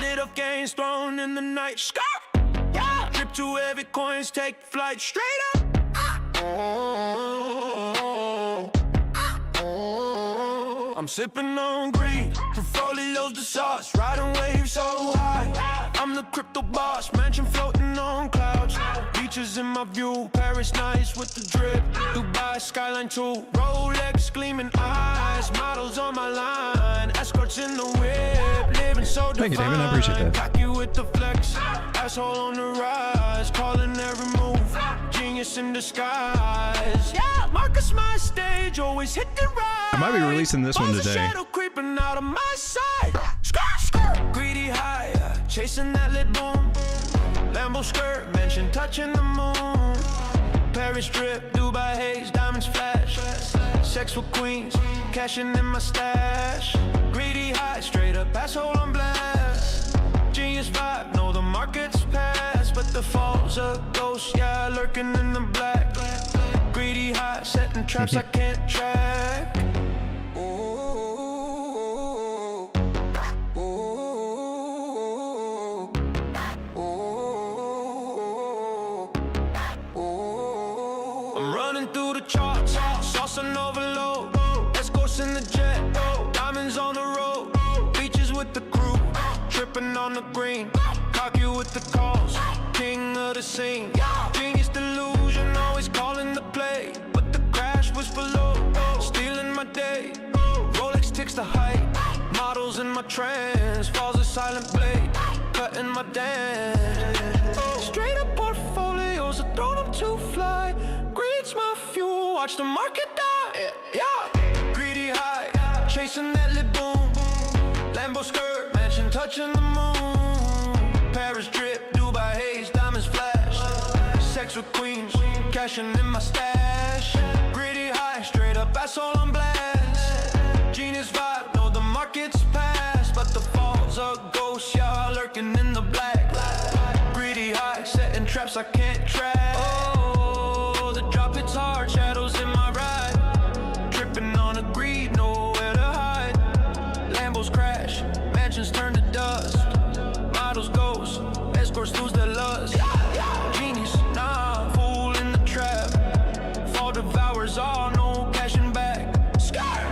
Little gains thrown in the night sky. Yeah, trip to every coins, take flight straight up. I'm sipping on green, portfolios the sauce, riding waves so high. I'm the crypto boss, mansion floating on clouds. Beaches in my view, Paris nice with the drip. Dubai skyline too, Rolex gleaming eyes. Models on my line, escorts in the whip, living so divine. Thank you, David. I appreciate that. Cocky with the flex, asshole on the rise, calling every move, genius in disguise. Yeah, Marcus my stage, always hit the ride. I might be releasing this one today. Shadow creeping out of my side. Skirt, skirt. Greedy high, chasing that lit boom. Lambo skirt, mansion touching the moon. Paris drip, Dubai haze, diamonds flash. Sex with queens, cashing in my stash. Greedy high, straight up asshole on blast. Genius vibe, know the market's past, but the fall's a ghost, yeah, lurking in the black. Greedy high, setting traps I can't track. I'm running through the charts, sauce and overload. Escorts in the jet, diamonds on the road. Beaches with the crew, tripping on the green. Cocky with the calls, king of the scene. Genius delusion, always calling the play. But the crash was for low, stealing my day. Rolex ticks the height, models in my trance. Falls a silent blade, cutting my dance. Straight up portfolios, I throw them to fly. Greed's my fuel, watch the market die. Yeah, greedy high, chasing that lit boom. Lambo skirt, mansion touching the moon. Paris drip, Dubai haze, diamonds flash. Sex with queens, cashing in my stash. Greedy high, straight up asshole on blast. Genius vibe, know the market's past, but the fall's a ghost, y'all lurking in the black. Greedy high, setting traps I can't track. Oh, the drop hits hard, shadows in my ride. Tripping on a greed, nowhere to hide. Lambos crash, mansions turn to dust. Models ghost, escorts lose their lust. Genius, nah, fool in the trap. Fall devours all, no cashing back.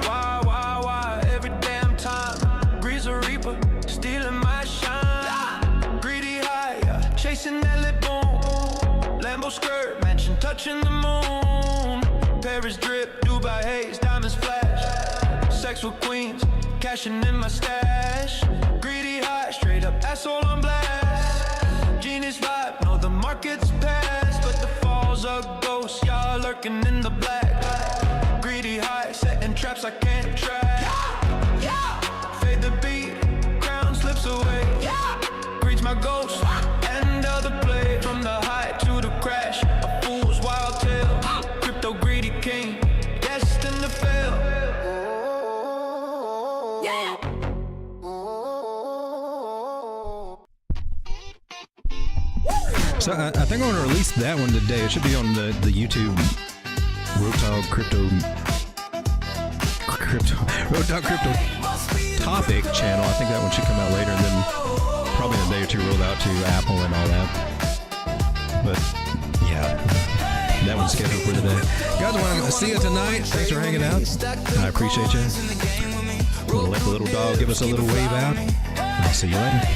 Why, every damn time. Greed's a reaper, stealing my shine. Greedy high, chasing that lit boom. Lambo skirt, mansion touching the moon. Paris drip, Dubai haze, diamonds flash. Sex with queens, cashing in my stash. Greedy high, straight up asshole on blast. Genius vibe, know the market's past, but the fall's a ghost, y'all lurking in the black. Greedy high, setting traps I can't track. Fade the beat, crown slips away. Greed's my ghost, end of the play. From the high to the crash, a fool's wild tale. Crypto greedy king, destined to fail. So I think I'm going to release that one today. It should be on the YouTube Road Talk Crypto Topic channel. I think that one should come out later, and then probably in a day or two rolled out to Apple and all that. But yeah, that one's scheduled for today. Guys, I want to see you tonight. Thanks for hanging out. I appreciate you. We'll let the little dog give us a little wave out. I'll see you later.